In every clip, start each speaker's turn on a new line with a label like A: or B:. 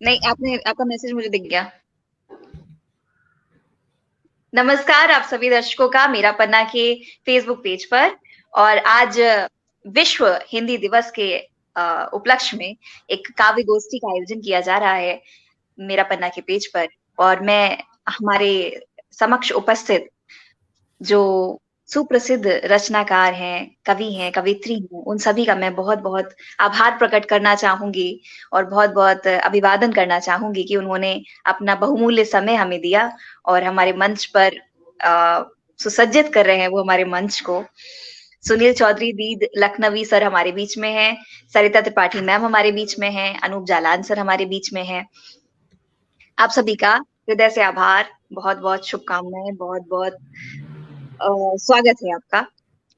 A: नहीं, आपका मैसेज मुझे दिख गया। नमस्कार आप सभी दर्शकों का मेरा पन्ना के फेसबुक पेज पर। और आज विश्व हिंदी दिवस के उपलक्ष्य में एक काव्य गोष्ठी का आयोजन किया जा रहा है मेरा पन्ना के पेज पर। और मैं हमारे समक्ष उपस्थित जो सुप्रसिद्ध रचनाकार हैं, कवित्री हैं, उन सभी का मैं बहुत बहुत आभार प्रकट करना चाहूंगी और बहुत बहुत अभिवादन करना चाहूंगी कि उन्होंने अपना बहुमूल्य समय हमें दिया और हमारे मंच पर सुसज्जित कर रहे हैं वो हमारे मंच को। सुनील चौधरी दीद लखनवी सर हमारे बीच में हैं, सरिता त्रिपाठी मैम हमारे बीच में हैं, अनूप जालान सर हमारे बीच में हैं। आप सभी का हृदय से आभार, बहुत बहुत शुभकामनाएं, बहुत बहुत स्वागत है आपका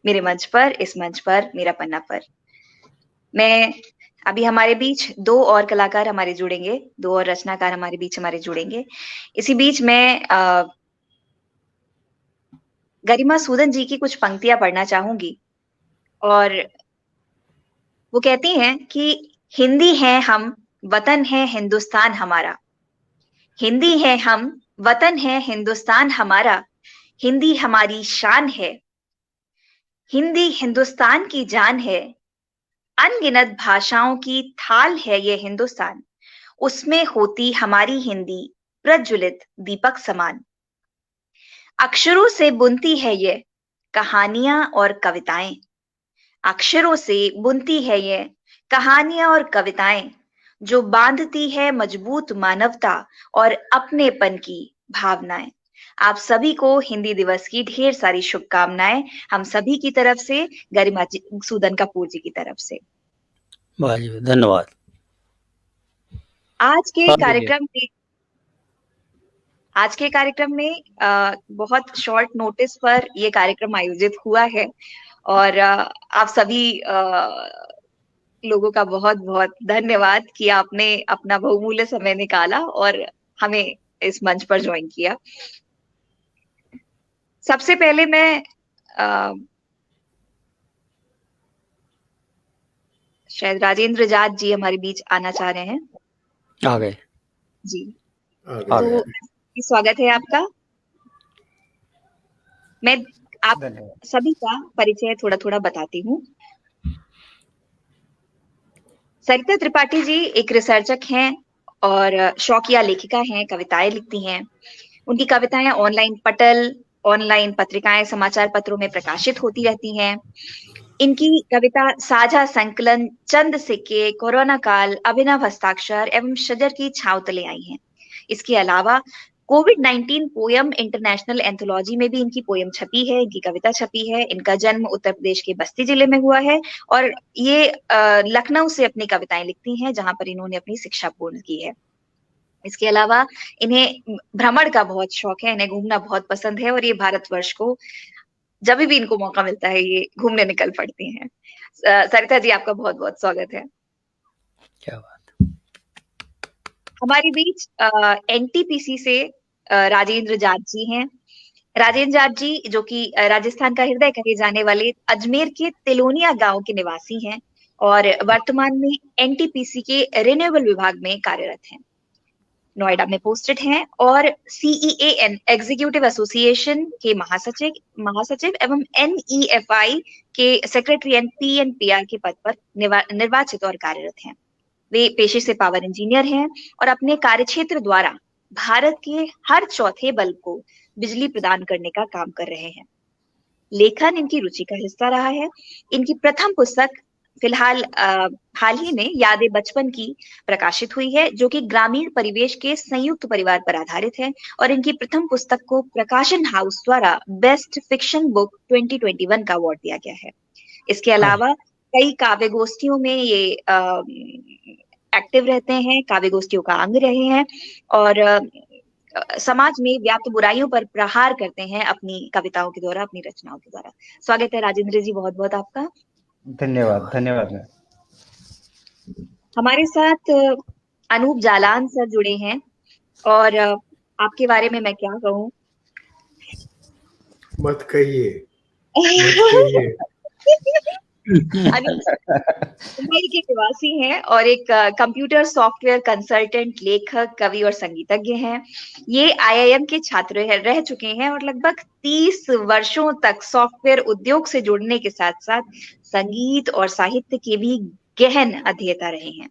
A: मेरे मंच पर, इस मंच पर, मेरा पन्ना पर। मैं अभी हमारे बीच दो और कलाकार हमारे जुड़ेंगे, दो और रचनाकार हमारे बीच जुड़ेंगे। इसी बीच मैं गरिमा सूदन जी की कुछ पंक्तियां पढ़ना चाहूंगी। और वो कहती हैं कि हिंदी है हम, वतन है हिंदुस्तान हमारा। हिंदी है हम, वतन है हिंदुस्तान हमारा। हिंदी हमारी शान है, हिंदी हिंदुस्तान की जान है। अनगिनत भाषाओं की थाल है ये हिंदुस्तान, उसमें होती हमारी हिंदी प्रज्वलित दीपक समान। अक्षरों से बुनती है ये कहानियां और कविताएं, अक्षरों से बुनती है ये कहानियां और कविताएं, जो बांधती है मजबूत मानवता और अपनेपन की भावनाएं। आप सभी को हिंदी दिवस की ढेर सारी शुभकामनाएं, हम सभी की तरफ से, गरिमा सूदन कपूर जी की तरफ से।
B: धन्यवाद।
A: आज के कार्यक्रम में बहुत शॉर्ट नोटिस पर ये कार्यक्रम आयोजित हुआ है और आप सभी लोगों का बहुत बहुत धन्यवाद कि आपने अपना बहुमूल्य समय निकाला और हमें इस मंच पर ज्वाइन किया। सबसे पहले मैं शायद राजेंद्र जाट जी हमारे बीच आना चाह रहे हैं।
B: आ गए
A: जी, तो स्वागत है आपका। मैं आप सभी का परिचय थोड़ा थोड़ा बताती हूँ। सरिता त्रिपाठी जी एक रिसर्चक हैं और शौकिया लेखिका हैं, कविताएं लिखती हैं। उनकी कविताएं ऑनलाइन पटल, ऑनलाइन पत्रिकाएं, समाचार पत्रों में प्रकाशित होती रहती हैं। इनकी कविता साझा संकलन, चंद सिक्के, कोरोना काल, अभिनव हस्ताक्षर एवं शजर की छांव तले आई हैं। इसके अलावा कोविड-19 पोयम इंटरनेशनल एंथोलॉजी में भी इनकी पोयम छपी है, इनकी कविता छपी है। इनका जन्म उत्तर प्रदेश के बस्ती जिले में हुआ है और ये लखनऊ से अपनी कविताएं लिखती हैं, जहां पर इन्होंने अपनी शिक्षा पूर्ण की है। इसके अलावा इन्हें भ्रमण का बहुत शौक है, इन्हें घूमना बहुत पसंद है और ये भारतवर्ष को जब भी इनको मौका मिलता है ये घूमने निकल पड़ती हैं। सरिता जी आपका बहुत बहुत स्वागत है।
B: क्या बात।
A: हमारे बीच एनटीपीसी से राजेंद्र जाट जी हैं। राजेंद्र जाट जी जो कि राजस्थान का हृदय कहे जाने वाले अजमेर के तिलोनिया गांव के निवासी हैं और वर्तमान में एनटीपीसी के रिन्यूएबल विभाग में कार्यरत हैं, नोएडा में पोस्टेड हैं और CEAN एग्जीक्यूटिव एसोसिएशन के महासचिव एवं NEFI के सेक्रेटरी एंड PNPR के पद पर निर्वाचित और कार्यरत हैं। वे पेशे से पावर इंजीनियर हैं और अपने कार्यक्षेत्र द्वारा भारत के हर चौथे बल्ब को बिजली प्रदान करने का काम कर रहे हैं। लेखन इनकी रुचि का हिस्सा रहा है। इनकी प्रथम पुस्तक फिलहाल हाल ही में यादें बचपन की प्रकाशित हुई है, जो कि ग्रामीण परिवेश के संयुक्त परिवार पर आधारित है और इनकी प्रथम पुस्तक को प्रकाशन हाउस द्वारा बेस्ट फिक्शन बुक 2021 का अवार्ड दिया गया है। इसके अलावा कई काव्य गोष्ठियों में ये एक्टिव रहते हैं, काव्य गोष्ठियों का अंग रहे हैं और समाज में व्याप्त बुराइयों पर प्रहार करते हैं अपनी कविताओं के द्वारा, अपनी रचनाओं के द्वारा। स्वागत है राजेंद्र जी, बहुत बहुत आपका।
C: धन्यवाद। धन्यवाद।
A: हमारे साथ अनूप जालान सर जुड़े हैं और आपके बारे में मैं क्या कहूँ।
D: मत कहिए।
A: मुंबई के निवासी हैं और एक कंप्यूटर सॉफ्टवेयर कंसल्टेंट, लेखक, कवि और संगीतज्ञ हैं। ये आईआईएम के छात्र रह चुके हैं और लगभग 30 वर्षों तक सॉफ्टवेयर उद्योग से जुड़ने के साथ साथ संगीत और साहित्य के भी गहन अध्येता रहे हैं।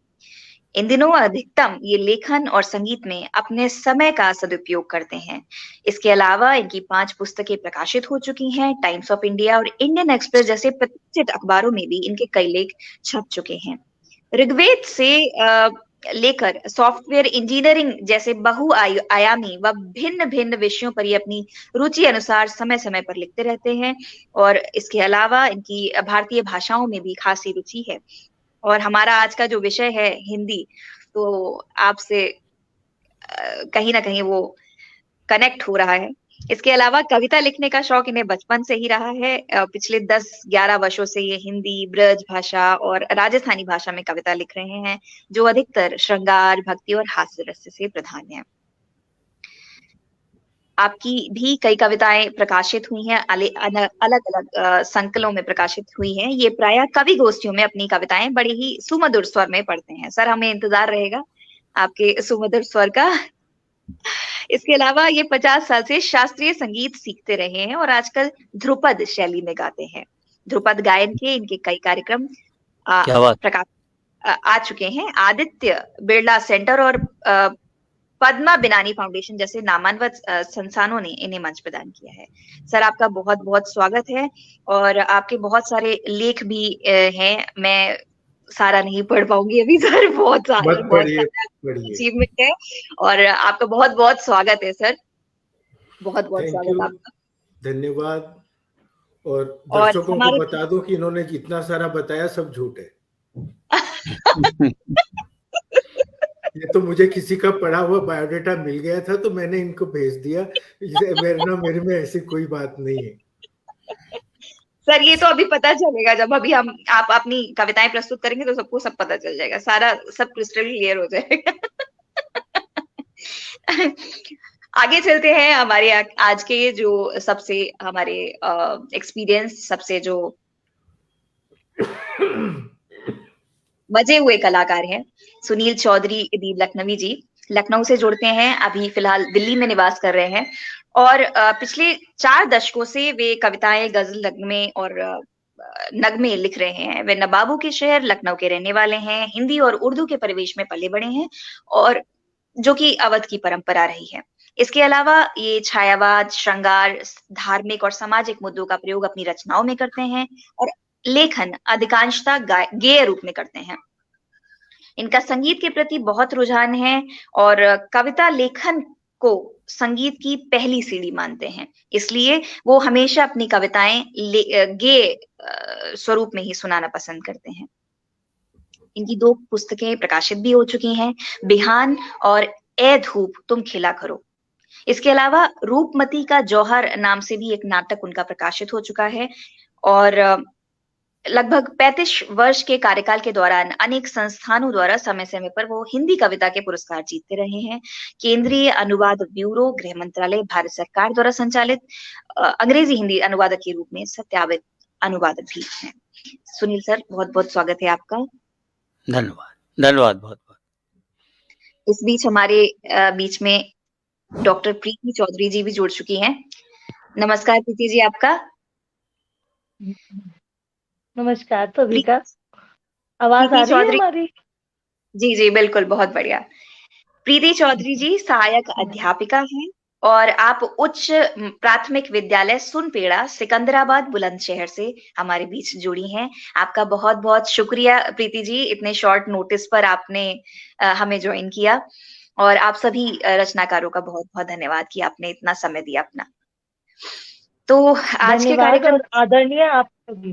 A: इन दिनों अधिकतम ये लेखन और संगीत में अपने समय का सदुपयोग करते हैं। इसके अलावा इनकी 5 पुस्तकें प्रकाशित हो चुकी हैं। टाइम्स ऑफ इंडिया और इंडियन एक्सप्रेस जैसे प्रतिष्ठित अखबारों में भी इनके कई लेख छप चुके हैं। ऋग्वेद से लेकर सॉफ्टवेयर इंजीनियरिंग जैसे बहुआयामी व भिन्न भिन्न विषयों पर ये अपनी रुचि अनुसार समय समय पर लिखते रहते हैं। और इसके अलावा इनकी भारतीय भाषाओं में भी खासी रुचि है। और हमारा आज का जो विषय है हिंदी, तो आपसे कहीं ना कहीं वो कनेक्ट हो रहा है। इसके अलावा कविता लिखने का शौक इन्हें बचपन से ही रहा है। पिछले 10-11 वर्षों से ये हिंदी, ब्रज भाषा और राजस्थानी भाषा में कविता लिख रहे हैं, जो अधिकतर श्रृंगार, भक्ति और हास्य रस से प्रधान है। आपकी भी कई कविताएं प्रकाशित हुई हैं, अलग अलग संकलों में प्रकाशित हुई हैं। ये प्रायः कवि गोष्ठियों में अपनी कविताएं बड़ी ही सुमधुर स्वर में पढ़ते हैं। सर, हमें इंतजार रहेगा आपके सुमधुर स्वर का। इसके अलावा ये 50 साल से शास्त्रीय संगीत सीखते रहे हैं और आजकल ध्रुपद शैली में गाते हैं। ध्रुपद गायन के इनके कई कार्यक्रम प्रकाश आ चुके हैं। आदित्य बिरला सेंटर और पद्मा बिनानी फाउंडेशन जैसे नामान्वित संस्थानों ने इन्हें मंच प्रदान किया है। सर, आपका बहुत बहुत स्वागत है। और आपके बहुत सारे लेख भी हैं, मैं सारा नहीं पढ़ पाऊंगी अभी सर, बहुत सारा अचीवमेंट है। और आपका बहुत बहुत स्वागत है सर, बहुत बहुत स्वागत आपका।
D: धन्यवाद। और दर्शकों को बता दो कि इन्होंने जितना सारा बताया सब झूठ है। ये तो मुझे किसी का पढ़ा हुआ बायोडाटा मिल गया था तो मैंने इनको भेज दिया। मेरे में ऐसी कोई बात नहीं है
A: सर। ये तो अभी पता चलेगा जब अभी आप अपनी कविताएं प्रस्तुत करेंगे तो सबको सब पता चल जाएगा, सारा सब क्रिस्टल क्लियर हो जाएगा। आगे चलते हैं हमारे आज के जो सबसे हमारे एक्सपीरियंस, सबसे जो मजे हुए कलाकार हैं, सुनील चौधरी दी लखनवी जी। लखनऊ से जुड़ते हैं, अभी फिलहाल दिल्ली में निवास कर रहे हैं और पिछले 4 दशकों से वे कविताएं, गजल, नगमे लिख रहे हैं। वे नवाबों के शहर लखनऊ के रहने वाले हैं। हिंदी और उर्दू के परिवेश में पले बड़े हैं और जो कि अवध की परंपरा रही है। इसके अलावा ये छायावाद, श्रृंगार, धार्मिक और सामाजिक मुद्दों का प्रयोग अपनी रचनाओं में करते हैं और लेखन अधिकांशतः गेय रूप में करते हैं। इनका संगीत के प्रति बहुत रुझान है और कविता लेखन को संगीत की पहली सीढ़ी मानते हैं। इसलिए वो हमेशा अपनी कविताएं गेय स्वरूप में ही सुनाना पसंद करते हैं। इनकी 2 पुस्तकें प्रकाशित भी हो चुकी हैं, बिहान और ए धूप तुम खिला करो। इसके अलावा रूपमती का जौहर नाम से भी एक नाटक उनका प्रकाशित हो चुका है और लगभग 35 वर्ष के कार्यकाल के दौरान अनेक संस्थानों द्वारा समय समय पर वो हिंदी कविता के पुरस्कार जीतते रहे हैं। केंद्रीय अनुवाद ब्यूरो, गृह मंत्रालय, भारत सरकार द्वारा संचालित अंग्रेजी हिंदी अनुवादक के रूप में सत्यावित अनुवादक भी हैं। सुनील सर, बहुत बहुत स्वागत है आपका।
B: धन्यवाद बहुत बहुत।
A: इस बीच हमारे बीच में डॉक्टर प्रीति चौधरी जी भी जुड़ चुकी हैं। नमस्कार प्रीति जी, आपका।
E: नमस्कार सभी का। आवाज आ रही है हमारी?
A: जी जी बिल्कुल, बहुत बढ़िया। प्रीति चौधरी जी सहायक अध्यापिका हैं और आप उच्च प्राथमिक विद्यालय सुनपेड़ा, सिकंदराबाद, बुलंदशहर से हमारे बीच जुड़ी हैं। आपका बहुत बहुत शुक्रिया प्रीति जी, इतने शॉर्ट नोटिस पर आपने हमें ज्वाइन किया। और आप सभी रचनाकारों का बहुत बहुत धन्यवाद कि आपने इतना समय दिया अपना। तो आज के कार्यक्रम
E: आदरणीय आप सभी,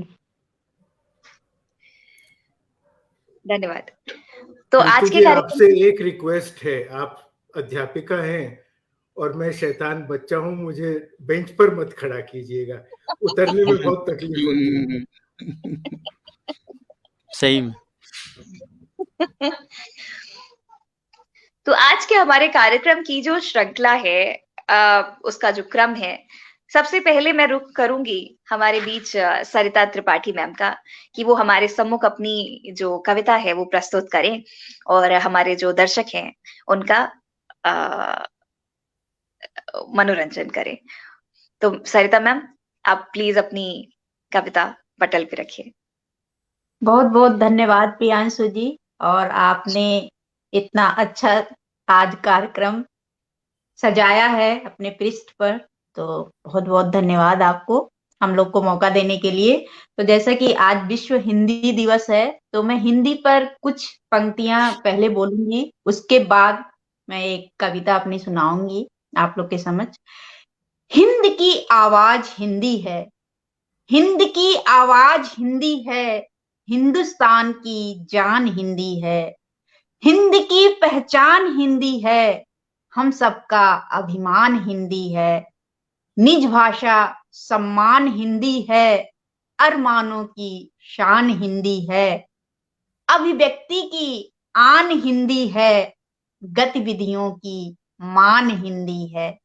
A: धन्यवाद। तो आज के कार्यक्रम
D: आपसे एक रिक्वेस्ट है, आप अध्यापिका हैं और मैं शैतान बच्चा हूं, मुझे बेंच पर मत खड़ा कीजिएगा, उतरने में बहुत तकलीफ होती है।
B: सही में।
A: तो आज के हमारे कार्यक्रम की जो श्रृंखला है, उसका जो क्रम है, सबसे पहले मैं रुख करूंगी हमारे बीच सरिता त्रिपाठी मैम का, कि वो हमारे सम्मुख अपनी जो कविता है वो प्रस्तुत करें और हमारे जो दर्शक हैं उनका मनोरंजन करें। तो सरिता मैम, आप प्लीज अपनी कविता पटल पे रखिए।
F: बहुत बहुत धन्यवाद प्रियांशु जी, और आपने इतना अच्छा आज कार्यक्रम सजाया है अपने पृष्ठ पर, तो बहुत बहुत धन्यवाद आपको हम लोग को मौका देने के लिए। तो जैसा कि आज विश्व हिंदी दिवस है, तो मैं हिंदी पर कुछ पंक्तियां पहले बोलूंगी, उसके बाद मैं एक कविता अपनी सुनाऊंगी आप लोग के समझ। हिंद की आवाज हिंदी है, हिंद की आवाज हिंदी है, हिंदुस्तान की जान हिंदी है, हिंद की पहचान हिंदी है, हम सबका अभिमान हिंदी है, निज भाषा सम्मान हिंदी है, अरमानों की शान हिंदी है, अभिव्यक्ति की आन हिंदी है, गतिविधियों की मान हिंदी है,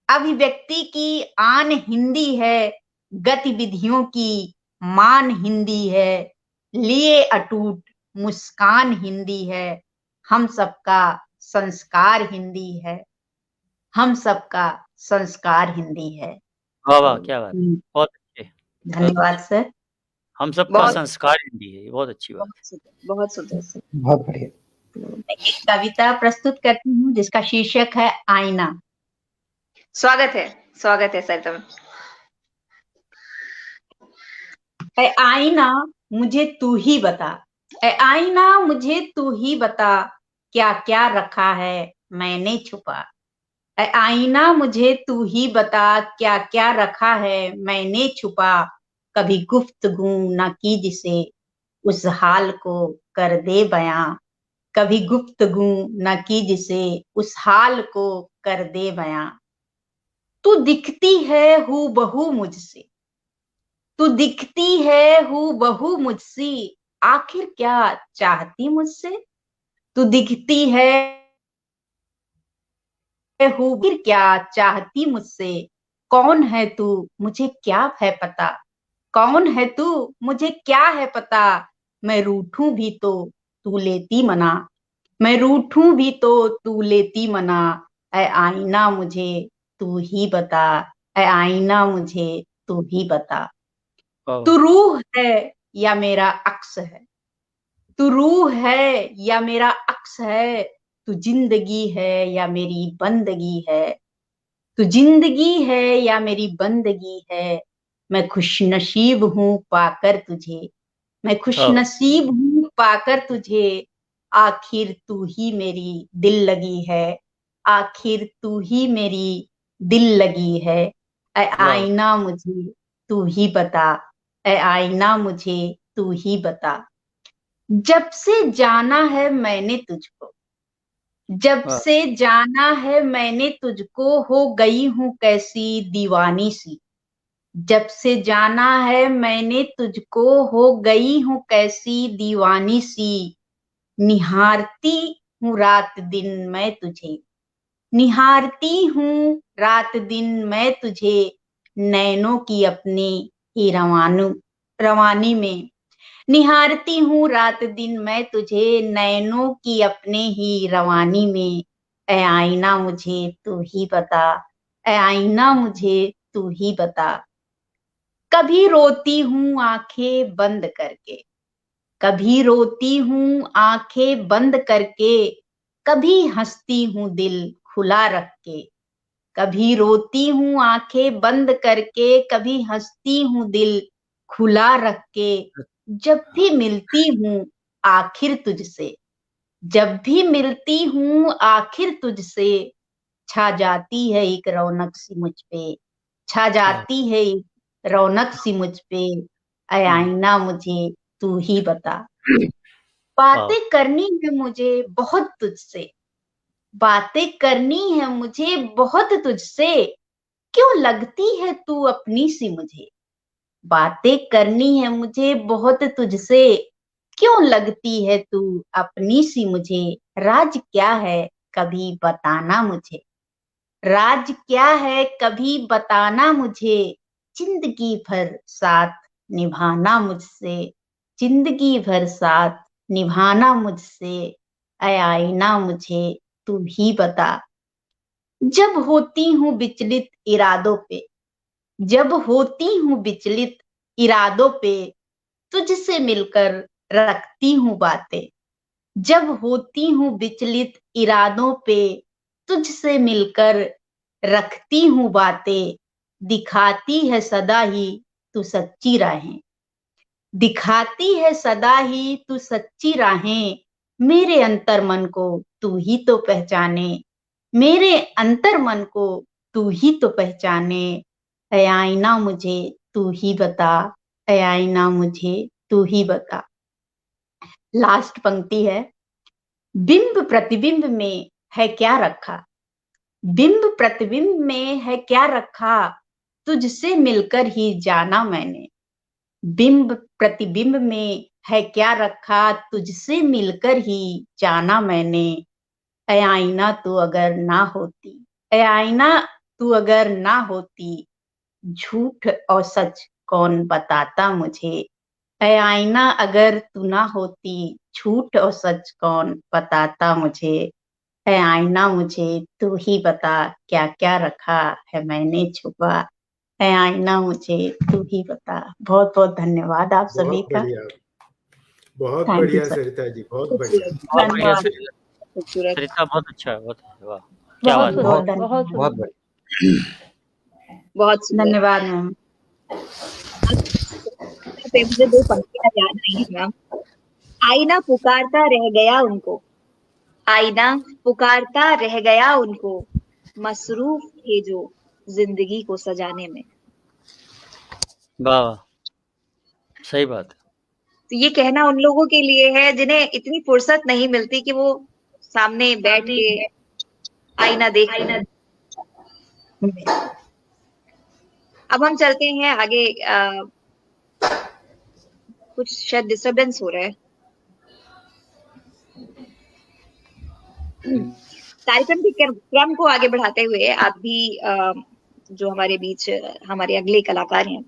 F: अभिव्यक्ति की आन हिंदी है, गतिविधियों की मान हिंदी है, लिए अटूट मुस्कान हिंदी है, हम सबका संस्कार हिंदी है, हम सबका संस्कार हिंदी है।
B: वाह वाह, क्या बात, बहुत अच्छे,
F: धन्यवाद सर।
B: हम सबका संस्कार हिंदी है, बहुत अच्छी बात,
A: बहुत सुंदर सर,
C: बहुत बढ़िया।
F: मैं एक कविता प्रस्तुत करती हूँ जिसका शीर्षक है आईना।
A: स्वागत है सरिता मैम।
F: ऐ आईना मुझे तू ही बता, ऐ आईना मुझे तू ही बता, क्या क्या रखा है मैंने छुपा, ऐ आईना मुझे तू ही बता, क्या क्या रखा है मैंने छुपा, कभी गुफ्तगू न की जिसे उस हाल को कर दे बयां, कभी गुफ्तगू न की जिसे उस हाल को कर दे बयां, तू दिखती है हूबहू मुझसे, तू दिखती है हूबहू मुझसे, आखिर क्या चाहती मुझसे, तू दिखती है हूबहू, क्या चाहती मुझसे, कौन है तू मुझे क्या है पता, कौन है तू मुझे क्या है पता, मैं रूठूं भी तो तू लेती मना, मैं रूठूं भी तो तू लेती मना, ऐ आईना मुझे तू ही बता, ऐ आईना मुझे तू ही बता, तू रूह है या मेरा अक्स है, तू रूह है या मेरा अक्स है, तू जिंदगी है या मेरी बंदगी है, तू जिंदगी है या मेरी बंदगी है, मैं खुशनसीब हूँ पाकर तुझे, मैं खुशनसीब हूँ पाकर तुझे, आखिर तू ही मेरी दिल लगी है, आखिर तू ही मेरी दिल लगी है, ऐ आईना मुझे तू ही बता, ऐ आईना मुझे तू ही बता, जब से जाना है मैंने तुझको, जब से जाना है मैंने तुझको, हो गई हूँ कैसी दीवानी सी, जब से जाना है मैंने तुझको, हो गई हूँ कैसी दीवानी सी, निहारती हूँ रात दिन मैं तुझे, निहारती हूँ रात दिन मैं तुझे, नैनों की अपनी ही रवानी में, निहारती हूँ रात दिन मैं तुझे, नैनों की अपने ही रवानी में, ऐ आईना मुझे तू ही बता, ऐ आईना मुझे तू ही बता, कभी रोती हूँ आंखें बंद करके, कभी रोती हूँ आंखें बंद करके, कभी हंसती हूँ दिल खुला रख के, कभी रोती हूँ आंखें बंद करके, कभी हंसती हूँ दिल खुला रख के, जब भी मिलती हूँ आखिर तुझसे, जब भी मिलती हूँ आखिर तुझसे, छा जाती है एक रौनक सी मुझ पे, छा जाती है एक रौनक सी मुझ पे, ऐ आईना मुझे तू ही बता, बातें करनी है मुझे बहुत तुझसे, बातें करनी है मुझे बहुत तुझसे, क्यों लगती है तू अपनी सी मुझे, बातें करनी है मुझे बहुत तुझसे, क्यों लगती है तू अपनी सी मुझे, राज क्या है कभी बताना मुझे, राज क्या है कभी बताना मुझे, जिंदगी भर साथ निभाना मुझसे, जिंदगी भर साथ निभाना मुझसे, ऐ आईना मुझे तू ही बता। जब होती हूँ विचलित इरादों पे, जब होती हूँ विचलित इरादों पे, तुझसे मिलकर रखती हूँ बातें। जब होती हूँ विचलित इरादों पे, तुझसे मिलकर रखती हूँ बातें। दिखाती है सदा ही तू सच्ची राहें, दिखाती है सदा ही तू सच्ची राहें। मेरे अंतर मन को तू ही तो पहचाने, मेरे अंतर मन को तू ही तो पहचाने। ऐ आईना मुझे तू ही बता, ऐ आईना मुझे तू ही बता। लास्ट पंक्ति है, बिंब प्रतिबिंब में है क्या रखा, बिंब प्रतिबिंब में है क्या रखा, तुझसे मिलकर ही जाना मैंने। बिंब प्रतिबिंब में है क्या रखा, तुझसे मिलकर ही जाना मैंने। ऐ आईना तू अगर ना होती, ऐ आईना तू अगर ना होती, झूठ और सच कौन बताता मुझे। ऐ आईना अगर तू ना होती, झूठ और सच कौन बताता मुझे। ऐ आईना मुझे तू ही बता, क्या क्या रखा है मैंने छुपा। ऐ आईना मुझे तू ही बता। बहुत बहुत धन्यवाद आप सभी
D: बहुत
F: का।
D: बढ़िया, बहुत
F: थैंक यू
D: बढ़िया
F: सर।
D: सरिता जी, बहुत बढ़िया।
A: खूबसूरत,
B: बहुत बढ़िया
A: धन्यवाद।
B: सरिता,
A: खूबसूरत,
B: सरिता बहुत अच्छा है, बहुत वाह, क्या
E: बहुत
B: बात है।
F: बहुत
E: सुंदर, बहुत
F: धन्यवाद,
C: बहुत
E: सुंदर।
C: बढ़िया।
A: बहुत सुंदर।
F: धन्यवाद मैम।
A: पे मुझे दो पंक्तियां याद नहीं है मैम। आईना पुकारता रह गया उनको, आईना पुकारता रह गया उनको, मसरूफ थे जो जिंदगी को सजाने में।
B: वाह वाह, सही बात है।
A: तो ये कहना उन लोगों के लिए है जिन्हें इतनी फुर्सत नहीं मिलती कि वो सामने बैठ के आईना देख लें। अब हम चलते हैं आगे। कुछ शायद डिस्टरबेंस हो रहा है। कार्यक्रम के क्रम को आगे बढ़ाते हुए आप भी जो हमारे बीच हमारे अगले कलाकार हैं,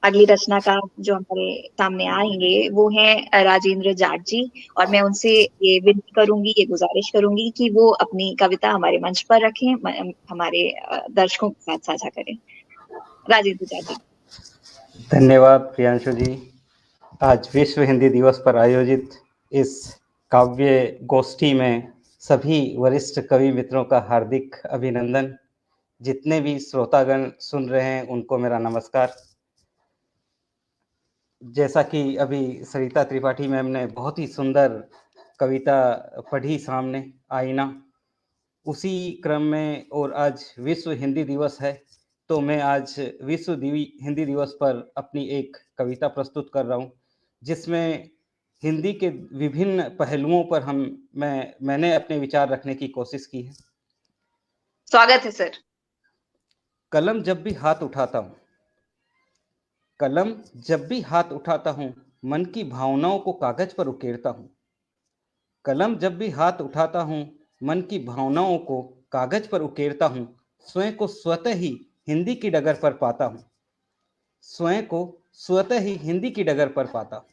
A: अगली रचनाकार जो हमारे सामने आएंगे वो हैं राजेंद्र जाट जी, और मैं उनसे ये विनती करूंगी, ये गुजारिश करूंगी कि वो अपनी कविता हमारे मंच पर रखें, हमारे दर्शकों के साथ साझा करें। राजेंद्र जाट जी।
C: धन्यवाद प्रियांशु जी। आज विश्व हिंदी दिवस पर आयोजित इस काव्य गोष्ठी में सभी वरिष्ठ कवि मित्रों का हार्दिक अभिनंदन। जितने भी श्रोतागण सुन रहे हैं उनको मेरा नमस्कार। जैसा कि अभी सरिता त्रिपाठी मैम ने बहुत ही सुंदर कविता पढ़ी सामने, आईना, उसी क्रम में और आज विश्व हिंदी दिवस है तो मैं आज विश्व हिंदी दिवस पर अपनी एक कविता प्रस्तुत कर रहा हूँ जिसमें हिंदी के विभिन्न पहलुओं पर मैंने अपने विचार रखने की कोशिश की है।
A: स्वागत है सर।
C: कलम जब भी हाथ उठाता हूँ, कलम जब भी हाथ उठाता हूँ, मन की भावनाओं को कागज पर उकेरता हूँ। कलम जब भी हाथ उठाता हूँ, मन की भावनाओं को कागज पर उकेरता हूँ। स्वयं को स्वतः ही हिंदी की डगर पर पाता हूँ, स्वयं को स्वतः ही हिंदी की डगर पर पाता हूँ।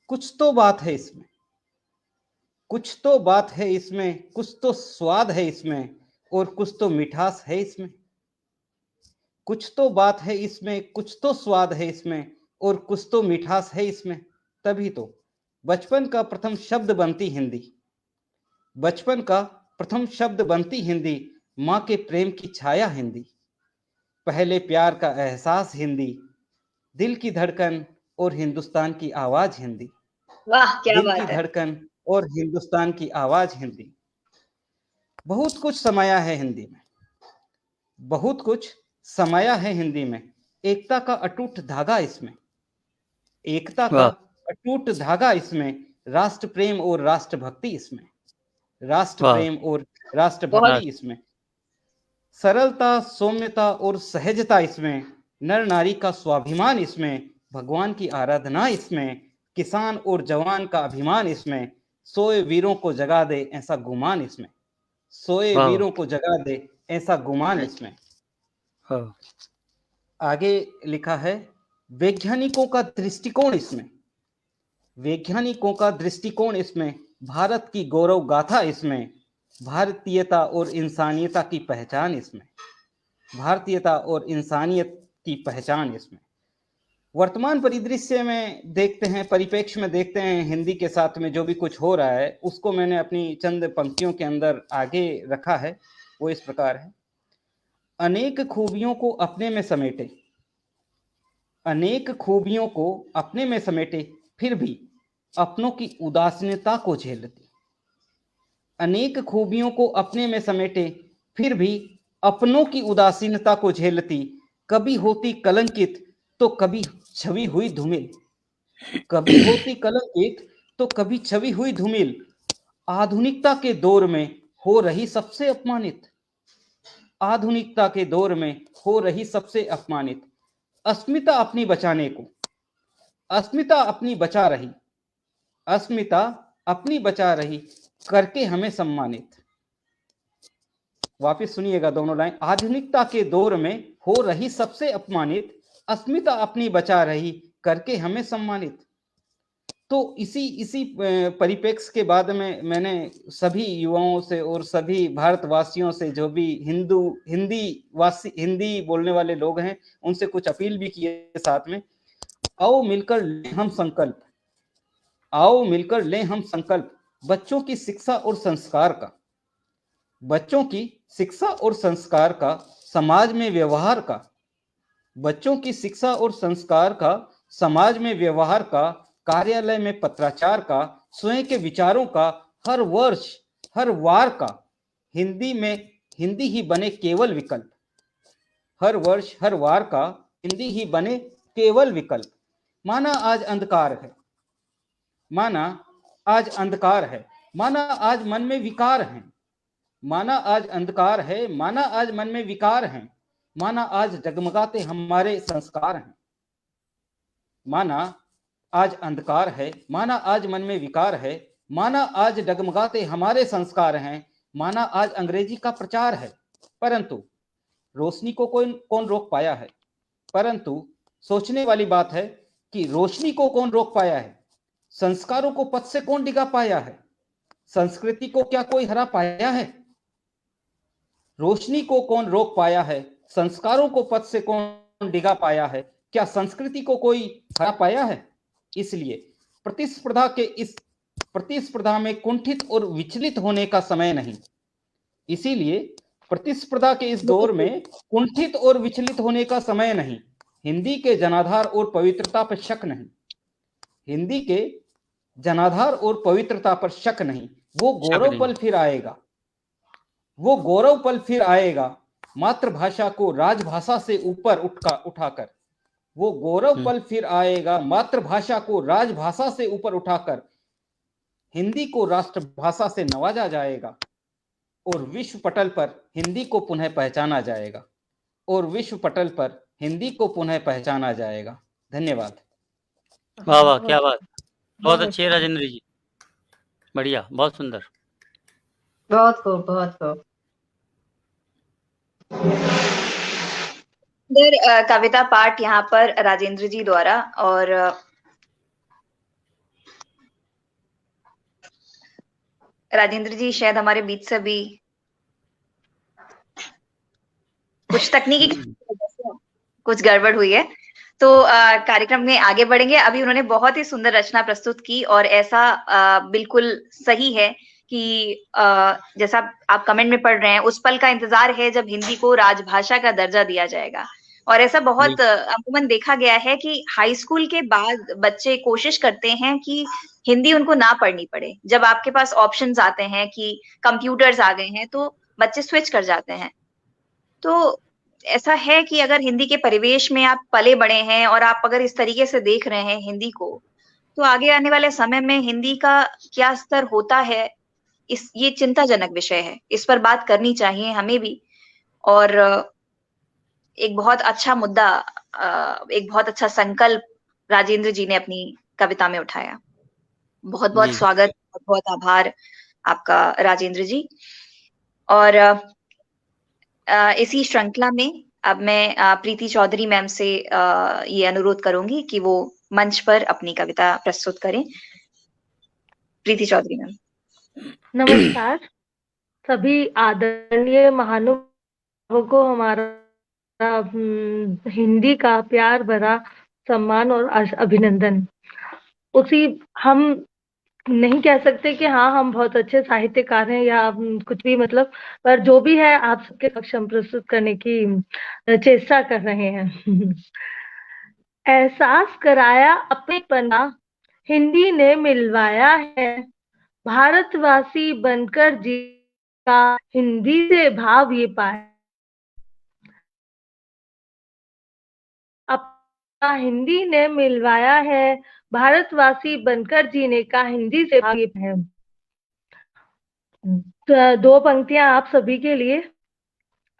C: कुछ तो बात है इसमें, कुछ तो बात है इसमें, कुछ तो स्वाद है इसमें और कुछ तो मिठास है इसमें। कुछ तो बात है इसमें, कुछ तो स्वाद है इसमें और कुछ तो मिठास है इसमें। तभी तो बचपन का प्रथम शब्द बनती हिंदी, बचपन का प्रथम शब्द बनती हिंदी। माँ के प्रेम की छाया हिंदी, पहले प्यार का एहसास हिंदी, दिल की धड़कन और हिंदुस्तान की आवाज हिंदी।
A: वाह, क्या
C: दिल
A: बात
C: की
A: है।
C: धड़कन और हिंदुस्तान की आवाज हिंदी। बहुत कुछ समाया है हिंदी में, बहुत कुछ समाया है हिंदी में। एकता का अटूट धागा इसमें, एकता का अटूट धागा इसमें। राष्ट्र प्रेम और राष्ट्रभक्ति इसमें, राष्ट्र प्रेम और राष्ट्रभक्ति इसमें। सरलता, सौम्यता और सहजता इसमें। नर नारी का स्वाभिमान इसमें, भगवान की आराधना इसमें। किसान और जवान का अभिमान इसमें। सोए वीरों को जगा दे ऐसा गुमान इसमें, सोए वीरों को जगा दे ऐसा गुमान इसमें।
B: हाँ,
C: आगे लिखा है वैज्ञानिकों का दृष्टिकोण इसमें, वैज्ञानिकों का दृष्टिकोण इसमें, भारत की गौरव गाथा इसमें, भारतीयता और इंसानियता की पहचान इसमें, भारतीयता और इंसानियत की पहचान इसमें। वर्तमान परिदृश्य में देखते हैं, परिप्रेक्ष्य में देखते हैं, हिंदी के साथ में जो भी कुछ हो रहा है उसको मैंने अपनी चंद पंक्तियों के अंदर आगे रखा है। वो इस प्रकार है, अनेक खूबियों को अपने में समेटे, अनेक खूबियों को अपने में समेटे फिर भी अपनों की उदासीनता को झेलती, अनेक खूबियों को अपने में समेटे फिर भी अपनों की उदासीनता को झेलती, कभी होती कलंकित तो कभी छवि हुई धूमिल, कभी होती कलंकित तो कभी छवि हुई धूमिल, आधुनिकता के दौर में हो रही सबसे अपमानित, आधुनिकता के दौर में हो रही सबसे अपमानित, अस्मिता अपनी बचाने को, अस्मिता अपनी बचा रही, अस्मिता अपनी बचा रही करके हमें सम्मानित। वापिस सुनिएगा दोनों लाइन, आधुनिकता के दौर में हो रही सबसे अपमानित, अस्मिता अपनी बचा रही करके हमें सम्मानित। तो इसी परिप्रेक्ष्य के बाद में मैंने सभी युवाओं से और सभी भारतवासियों से, जो भी हिंदी बोलने वाले लोग हैं, उनसे कुछ अपील भी किए साथ में। आओ मिलकर लें हम संकल्प, आओ मिलकर लें हम संकल्प बच्चों की शिक्षा और संस्कार का, बच्चों की शिक्षा और संस्कार का, समाज में व्यवहार का, बच्चों की शिक्षा और संस्कार का, समाज में व्यवहार का, कार्यालय में पत्राचार का, स्वयं के विचारों का, हर वर्ष हर वार का हिंदी ही बने केवल विकल्प, हर वर्ष हर वार का हिंदी ही बने केवल विकल्प। माना आज अंधकार है, माना आज अंधकार है, माना आज मन में विकार है, माना आज अंधकार है, माना आज मन में विकार है, माना आज जगमगाते हमारे संस्कार हैं, माना आज अंधकार है, माना आज मन में विकार है, माना आज डगमगाते हमारे संस्कार हैं, माना आज अंग्रेजी का प्रचार है, परंतु रोशनी को कौन रोक पाया है, परंतु सोचने वाली बात है कि रोशनी को कौन रोक पाया है, संस्कारों को पथ से कौन डिगा पाया है, संस्कृति को क्या कोई हरा पाया है, रोशनी को कौन रोक पाया है, संस्कारों को पथ से कौन डिगा पाया है, क्या संस्कृति को कोई हरा पाया है। इसलिए प्रतिस्पर्धा में कुंठित और विचलित होने का समय नहीं, इसीलिए प्रतिस्पर्धा के इस दौर में कुंठित और विचलित होने का समय नहीं, हिंदी के जनाधार और पवित्रता पर शक नहीं, हिंदी के जनाधार और पवित्रता पर शक नहीं, वो गौरव पल फिर आएगा, वो गौरव पल फिर आएगा, मातृभाषा को राजभाषा से ऊपर उठाकर, वो गौरव पल फिर आएगा, मातृभाषा को राजभाषा से ऊपर उठाकर हिंदी को राष्ट्रभाषा से नवाजा जाएगा और विश्व पटल पर हिंदी को पुनः पहचाना जाएगा, और विश्व पटल पर हिंदी को पुनः पहचाना जाएगा। धन्यवाद।
B: वाह वाह, क्या बात, बहुत अच्छे राजेंद्र जी, बढ़िया, बहुत सुंदर,
F: बहुत खूब, बहुत खूब।
A: कविता पाठ यहाँ पर राजेंद्र जी द्वारा, और राजेंद्र जी शायद हमारे बीच से भी कुछ तकनीकी कुछ गड़बड़ हुई है, तो कार्यक्रम में आगे बढ़ेंगे। अभी उन्होंने बहुत ही सुंदर रचना प्रस्तुत की, और ऐसा बिल्कुल सही है कि जैसा आप कमेंट में पढ़ रहे हैं, उस पल का इंतजार है जब हिंदी को राजभाषा का दर्जा दिया जाएगा। और ऐसा बहुत अमूमन देखा गया है कि हाई स्कूल के बाद बच्चे कोशिश करते हैं कि हिंदी उनको ना पढ़नी पड़े। जब आपके पास ऑप्शंस आते हैं कि कंप्यूटर्स आ गए हैं, तो बच्चे स्विच कर जाते हैं। तो ऐसा है कि अगर हिंदी के परिवेश में आप पले बड़े हैं और आप अगर इस तरीके से देख रहे हैं हिंदी को, तो आगे आने वाले समय में हिंदी का क्या स्तर होता है, ये चिंताजनक विषय है। इस पर बात करनी चाहिए हमें भी। और एक बहुत अच्छा मुद्दा, एक बहुत अच्छा संकल्प राजेंद्र जी ने अपनी कविता में उठाया। बहुत बहुत स्वागत, बहुत बहुत आभार आपका राजेंद्र जी। और इसी श्रृंखला में अब मैं प्रीति चौधरी मैम से ये अनुरोध करूंगी कि वो मंच पर अपनी कविता प्रस्तुत करें। प्रीति चौधरी मैम।
E: नमस्कार सभी आदरणीय महानुभावों को हमारा हिंदी का प्यार भरा सम्मान और अभिनंदन। हम नहीं कह सकते कि हाँ हम बहुत अच्छे साहित्यकार हैं या कुछ भी, मतलब, पर जो भी है आप सबके समक्ष हम प्रस्तुत करने की चेष्टा कर रहे हैं। एहसास कराया अपने पना हिंदी ने मिलवाया है, भारतवासी बनकर जी का हिंदी से भाव ये पाया। अपना हिंदी ने मिलवाया है, भारतवासी बनकर जीने का हिंदी से भाव ये है। दो पंक्तियां आप सभी के लिए।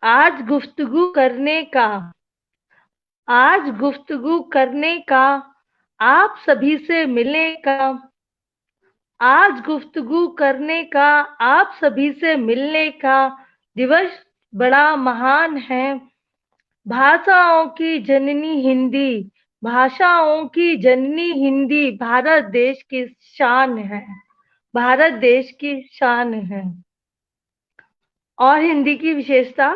E: आज गुफ्तगू करने का आप सभी से मिलने का, आज गुफ्तगू करने का आप सभी से मिलने का दिवस बड़ा महान है। भाषाओं की जननी हिंदी भारत देश की शान है, भारत देश की शान है। और हिंदी की विशेषता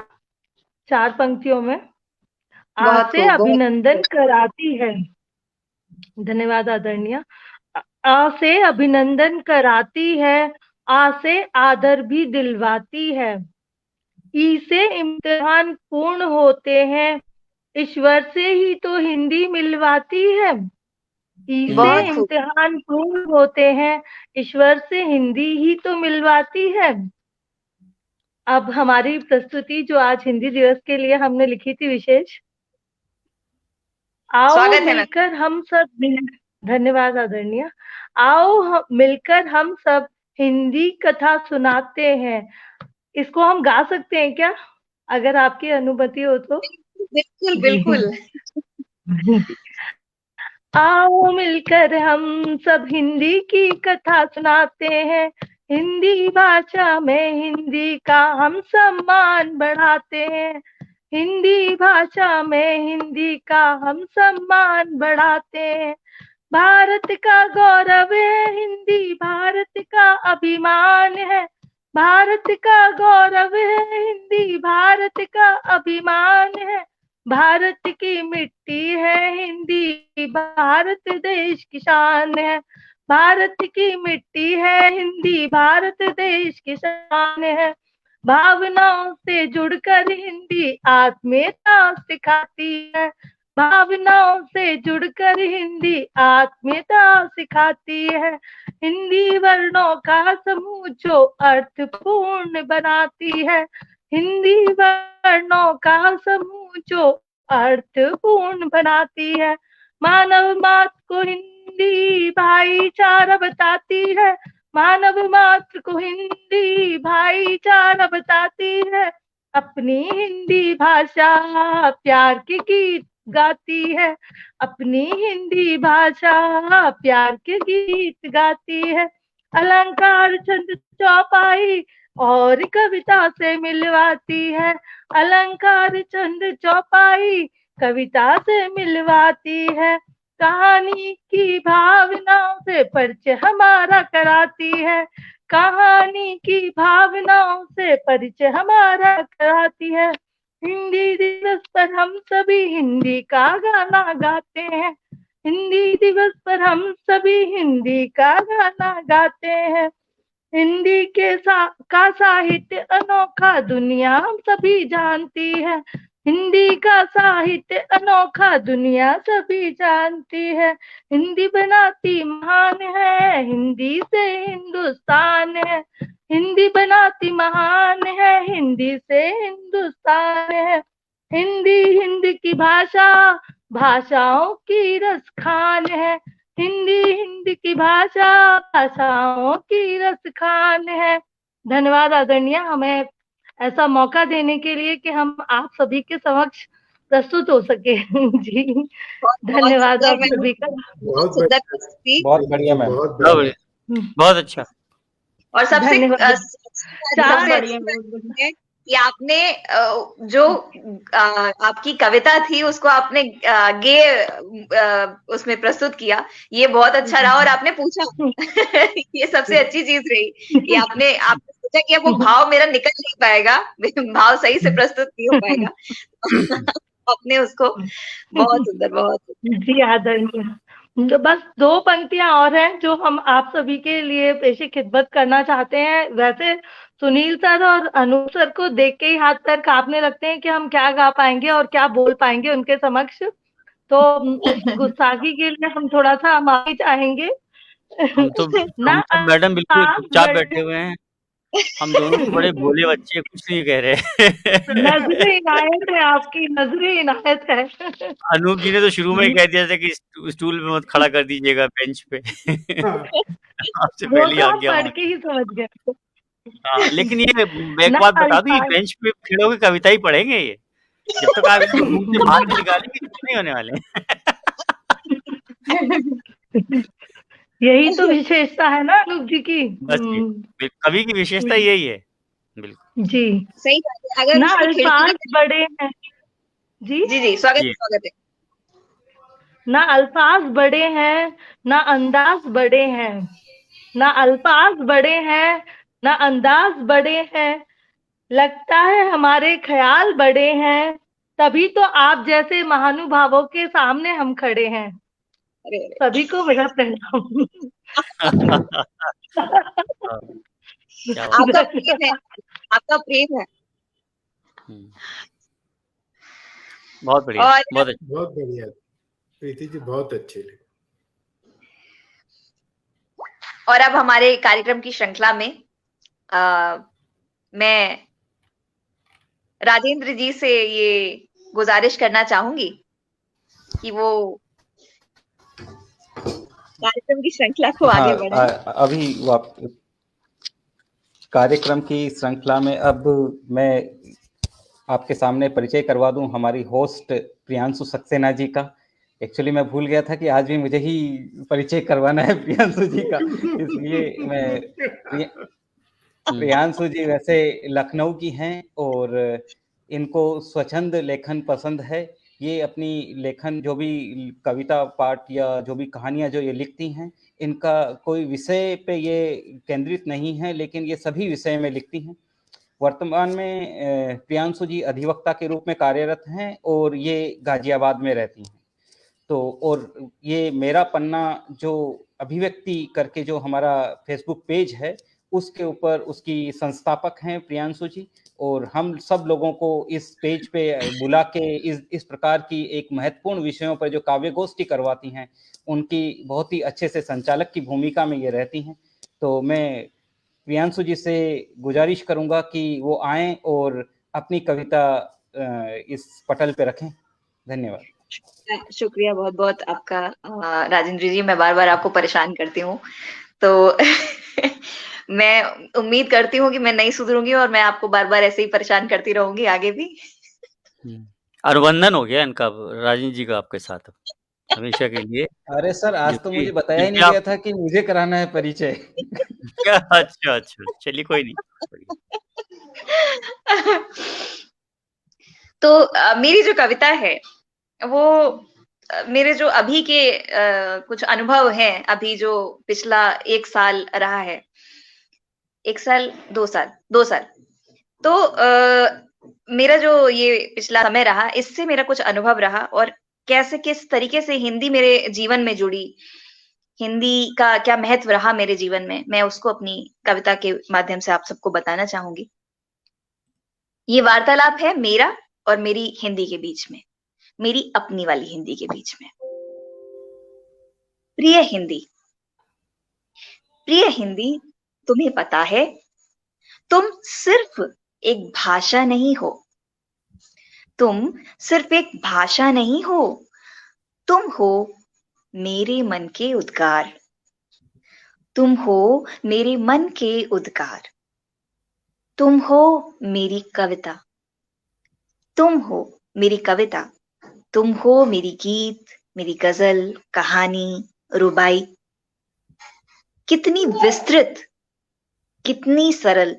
E: 4 पंक्तियों में आ से अभिनंदन कराती है। धन्यवाद आदरणीय। आ से अभिनंदन कराती है, आ से आदर भी दिलवाती है। ई से इम्तिहान पूर्ण होते हैं, ईश्वर से ही तो हिंदी मिलवाती है। ई से इम्तिहान पूर्ण होते हैं, ईश्वर से हिंदी ही तो मिलवाती है। अब हमारी प्रस्तुति जो आज हिंदी दिवस के लिए हमने लिखी थी विशेष, आओ मिलकर हम सब, धन्यवाद आदरणीय, आओ मिलकर हम सब हिंदी कथा सुनाते हैं। इसको हम गा सकते हैं क्या, अगर आपकी अनुमति हो तो?
A: बिल्कुल बिल्कुल।
E: आओ मिलकर हम सब हिंदी की कथा सुनाते हैं, हिंदी भाषा में हिंदी का हम सम्मान बढ़ाते हैं। हिंदी भाषा में हिंदी का हम सम्मान बढ़ाते हैं। भारत का गौरव है हिंदी, भारत का अभिमान है। भारत का गौरव है हिंदी, भारत का अभिमान है। भारत की मिट्टी है हिंदी, भारत देश की शान है। भारत की मिट्टी है हिंदी, भारत देश की शान है। भावनाओं से जुड़कर हिंदी आत्मीयता सिखाती है। भावनाओं से जुड़कर हिंदी आत्मीयता सिखाती है। हिंदी वर्णों का समूह जो अर्थपूर्ण बनाती है। हिंदी वर्णों का समूह जो अर्थपूर्ण बनाती है। मानव मात्र को हिंदी भाईचारा बताती है। मानव मात्र को हिंदी भाईचारा बताती है। अपनी हिंदी भाषा प्यार के गीत गाती है। अपनी हिंदी भाषा प्यार के गीत गाती है। अलंकार छंद चौपाई और कविता से मिलवाती है। अलंकार छंद चौपाई कविता से मिलवाती है। कहानी की भावनाओं से परिचय हमारा कराती है। कहानी की भावनाओं से परिचय हमारा कराती है। हिंदी दिवस पर हम सभी हिंदी का गाना गाते हैं। हिंदी दिवस पर हम सभी हिंदी का गाना गाते हैं। हिंदी का साहित्य अनोखा दुनिया हम सभी जानती है। हिंदी का साहित्य अनोखा दुनिया सभी जानती है। हिंदी बनाती महान है, हिंदी से हिंदुस्तान है। हिंदी बनाती महान है, हिंदी से हिंदुस्तान है। हिंदी हिंद की भाषा भाषाओं की रस खान है। हिंदी हिंद की भाषा भाषाओं की रस खान है। धन्यवाद आदरणीय, हमें ऐसा मौका देने के लिए कि हम आप सभी के समक्ष प्रस्तुत हो सके। जी धन्यवाद आप सभी का।
C: बहुत बढ़िया मैम,
B: बहुत अच्छा।
A: और सबसे कि आपने जो आपकी कविता थी उसको आपने गेय उसमें प्रस्तुत किया, ये बहुत अच्छा रहा। और आपने पूछा ये सबसे अच्छी चीज रही कि आपने सोचा कि अब वो भाव मेरा निकल नहीं पाएगा, भाव सही से प्रस्तुत नहीं हो पाएगा। आपने उसको बहुत सुंदर, बहुत सुंदर।
E: जी आदरणीय। तो बस 2 पंक्तियां और हैं जो हम आप सभी के लिए पेशे खिदमत करना चाहते हैं। वैसे सुनील सर और अनूप सर को देख के ही हाथ पैर कांपने लगते हैं कि हम क्या गा पाएंगे और क्या बोल पाएंगे उनके समक्ष। तो इस गुस्ताखी के लिए हम थोड़ा सा माफी चाहेंगे।
B: हम तो
E: ना
B: मैडम बिल्कुल
E: अल्फाज
B: चुपचाप
E: बड़े
B: बैठे हुए हैं। हम दोनों तो बड़े भोले बच्चे, कुछ नहीं कह रहे।
E: नजरे इनायत है, आपकी नजरे इनायत है।
B: अनूप जी ने तो शुरू में ही कह दिया था कि स्टूल पे मत खड़ा कर दीजिएगा, बेंच पे।
D: हाँ,
B: आपसे
E: वो
B: पहले
E: तो हम
B: आज्ञा
E: पढ़
B: मांगी।
E: के ही समझ गए।
B: हाँ, लेकिन ये मैं एक
E: ना
B: बात बता दूं, ये
E: अल्फाज
B: बेंच पे खड़े होकर कविता ही पढ़ेंगे ये। जब तक आप इनको मुंह से बाहर नहीं निकालेंगे, कुछ नहीं होने वाले।
E: यही तो विशेषता है ना अनूप जी की।
B: बस ये कवि की विशेषता यही है। बिल्कुल
E: जी।
A: सही बात है। अगर
E: ना
A: उसको खिड़की
E: अल्फाज बड़े हैं। जी
A: जी स्वागत है,
B: जी।
A: स्वागत है।
E: ना अल्फाज बड़े हैं, ना अंदाज बड़े हैं। ना अल्फाज बड़े हैं, ना अंदाज बड़े हैं। लगता है हमारे ख्याल बड़े हैं, तभी तो आप जैसे महानुभावों के सामने हम खड़े हैं।
A: अरे
E: सभी को मेरा प्रणाम।
B: क्या बात
A: आपका
B: है।
A: प्रेम है, आपका प्रेम है।
B: बहुत बढ़िया,
A: और
B: बहुत अच्छा।
D: बहुत बढ़िया प्रीति जी, बहुत अच्छे लगे।
A: और अब हमारे कार्यक्रम की श्रृंखला में मैं राजेंद्र जी से ये गुजारिश करना चाहूंगी कि वो कार्यक्रम की श्रृंखला को आगे
C: हाँ,
A: बढ़ाएं।
C: अभी कार्यक्रम की श्रृंखला में अब मैं आपके सामने परिचय करवा दूं हमारी होस्ट प्रियांशु सक्सेना जी का। एक्चुअली मैं भूल गया था कि आज भी मुझे ही परिचय करवाना है प्रियांशु जी का, इसलिए मैं प्रियांशु जी वैसे लखनऊ की हैं और इनको स्वच्छंद लेखन पसंद है। ये अपनी लेखन, जो भी कविता पाठ या जो भी कहानियां जो ये लिखती हैं, इनका कोई विषय पे ये केंद्रित नहीं है, लेकिन ये सभी विषय में लिखती हैं। वर्तमान में प्रियांशु जी अधिवक्ता के रूप में कार्यरत हैं और ये गाजियाबाद में रहती हैं। तो और ये मेरा पन्ना जो अभिव्यक्ति करके जो हमारा फेसबुक पेज है, उसके ऊपर उसकी संस्थापक हैं प्रियांशु जी। और हम सब लोगों को इस पेज पे बुला के इस प्रकार की एक महत्वपूर्ण विषयों पर जो काव्य गोष्ठी करवाती हैं, उनकी बहुत ही अच्छे से संचालक की भूमिका में ये रहती हैं। तो मैं प्रियांशु जी से गुजारिश करूंगा कि वो आएं और अपनी कविता इस पटल पे रखें। धन्यवाद।
A: शुक्रिया बहुत बहुत आपका राजेंद्र जी। मैं बार बार आपको परेशान करती हूँ, तो मैं उम्मीद करती हूँ कि मैं नहीं सुधरूंगी और मैं आपको बार बार ऐसे ही परेशान करती रहूंगी आगे भी।
B: अनुबंधन हो गया इनका, राजेंद्र जी का आपके साथ हमेशा के लिए।
C: अरे सर, आज तो मुझे बताया ही नहीं गया था कि मुझे कराना है परिचय।
B: अच्छा, चलिए कोई नहीं।
A: तो मेरी जो कविता है वो मेरे जो अभी के कुछ अनुभव हैं, अभी जो पिछला 1 साल रहा है, 1 साल 2 साल, तो मेरा जो ये पिछला समय रहा, इससे मेरा कुछ अनुभव रहा और कैसे किस तरीके से हिंदी मेरे जीवन में जुड़ी, हिंदी का क्या महत्व रहा मेरे जीवन में, मैं उसको अपनी कविता के माध्यम से आप सबको बताना चाहूंगी। ये वार्तालाप है मेरा और मेरी हिंदी के बीच में, मेरी अपनी वाली हिंदी के बीच में। प्रिय हिंदी, तुम्हें पता है, तुम सिर्फ एक भाषा नहीं हो, तुम सिर्फ एक भाषा नहीं हो, तुम हो मेरे मन के उद्गार, तुम हो मेरे मन के उद्गार, तुम हो मेरी कविता, तुम हो मेरी कविता, तुम हो मेरी गीत, मेरी गजल, कहानी, रुबाई। कितनी विस्तृत, कितनी सरल,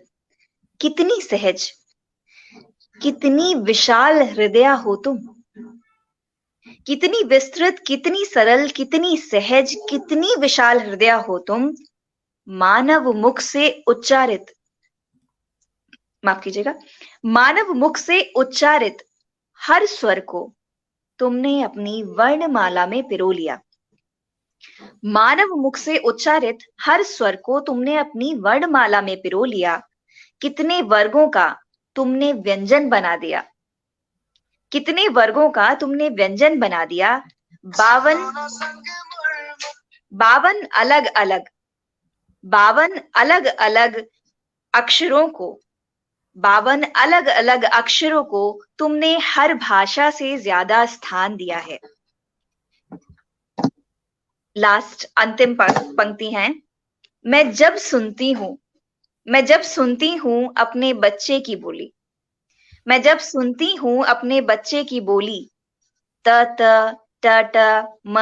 A: कितनी सहज, कितनी विशाल हृदय हो तुम, कितनी विस्तृत, कितनी सरल, कितनी सहज, कितनी विशाल हृदय हो तुम। मानव मुख से उच्चारित, माफ कीजिएगा, मानव मुख से उच्चारित हर स्वर को तुमने अपनी वर्णमाला में पिरो लिया। मानव मुख से उच्चारित हर स्वर को तुमने अपनी वर्णमाला में पिरो लिया। कितने वर्गों का तुमने व्यंजन बना दिया, कितने वर्गों का तुमने व्यंजन बना दिया। 52 अलग अलग अक्षरों को, 52 अलग अलग अक्षरों को तुमने हर भाषा से ज्यादा स्थान दिया है। लास्ट अंतिम पंक्ति है, मैं जब सुनती हूँ अपने बच्चे की बोली, मैं जब सुनती हूँ अपने बच्चे की बोली, त ट ट म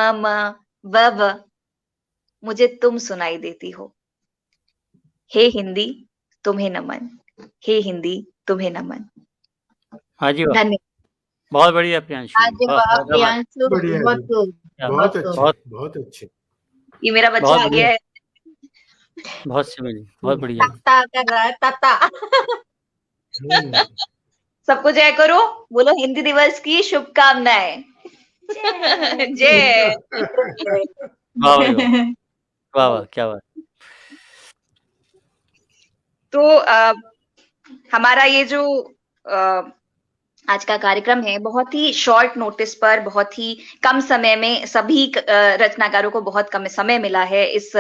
A: व, मुझे तुम सुनाई देती हो। हे हिंदी तुम्हें नमन, हे हिंदी तुम्हें नमन।
B: हाँ जी, वाह,
A: धन्यवाद।
B: बहुत बढ़िया प्रियांशु,
F: हाँ जी, वाह प्रियांशु,
D: बढ़िया
F: बहुत
D: जी, बहुत अच्छे, बहुत अच्छे।
A: ये मेरा बच्चा
B: बहुत
A: आ गया है।
B: बहुत समझ, बहुत बढ़िया।
F: ताता कर रहा है, ताता।
A: सबको जय करो, बोलो हिंदी दिवस की शुभकामनाएं। जय।
B: वाह भाई वाह, वाह वाह, क्या बात।
A: तो हमारा ये जो आज का कार्यक्रम है, बहुत ही शॉर्ट नोटिस पर, बहुत ही कम समय में सभी रचनाकारों को बहुत कम समय मिला है इस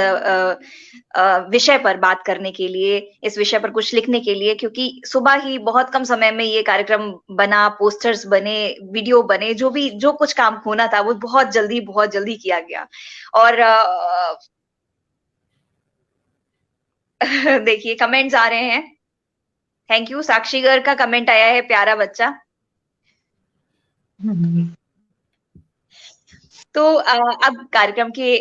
A: विषय पर बात करने के लिए, इस विषय पर कुछ लिखने के लिए, क्योंकि सुबह ही बहुत कम समय में ये कार्यक्रम बना, पोस्टर्स बने, वीडियो बने, जो कुछ काम होना था वो बहुत जल्दी किया गया। और देखिए कमेंट्स आ रहे हैं। थैंक यू, साक्षी गर का कमेंट आया है, प्यारा बच्चा। तो अब कार्यक्रम के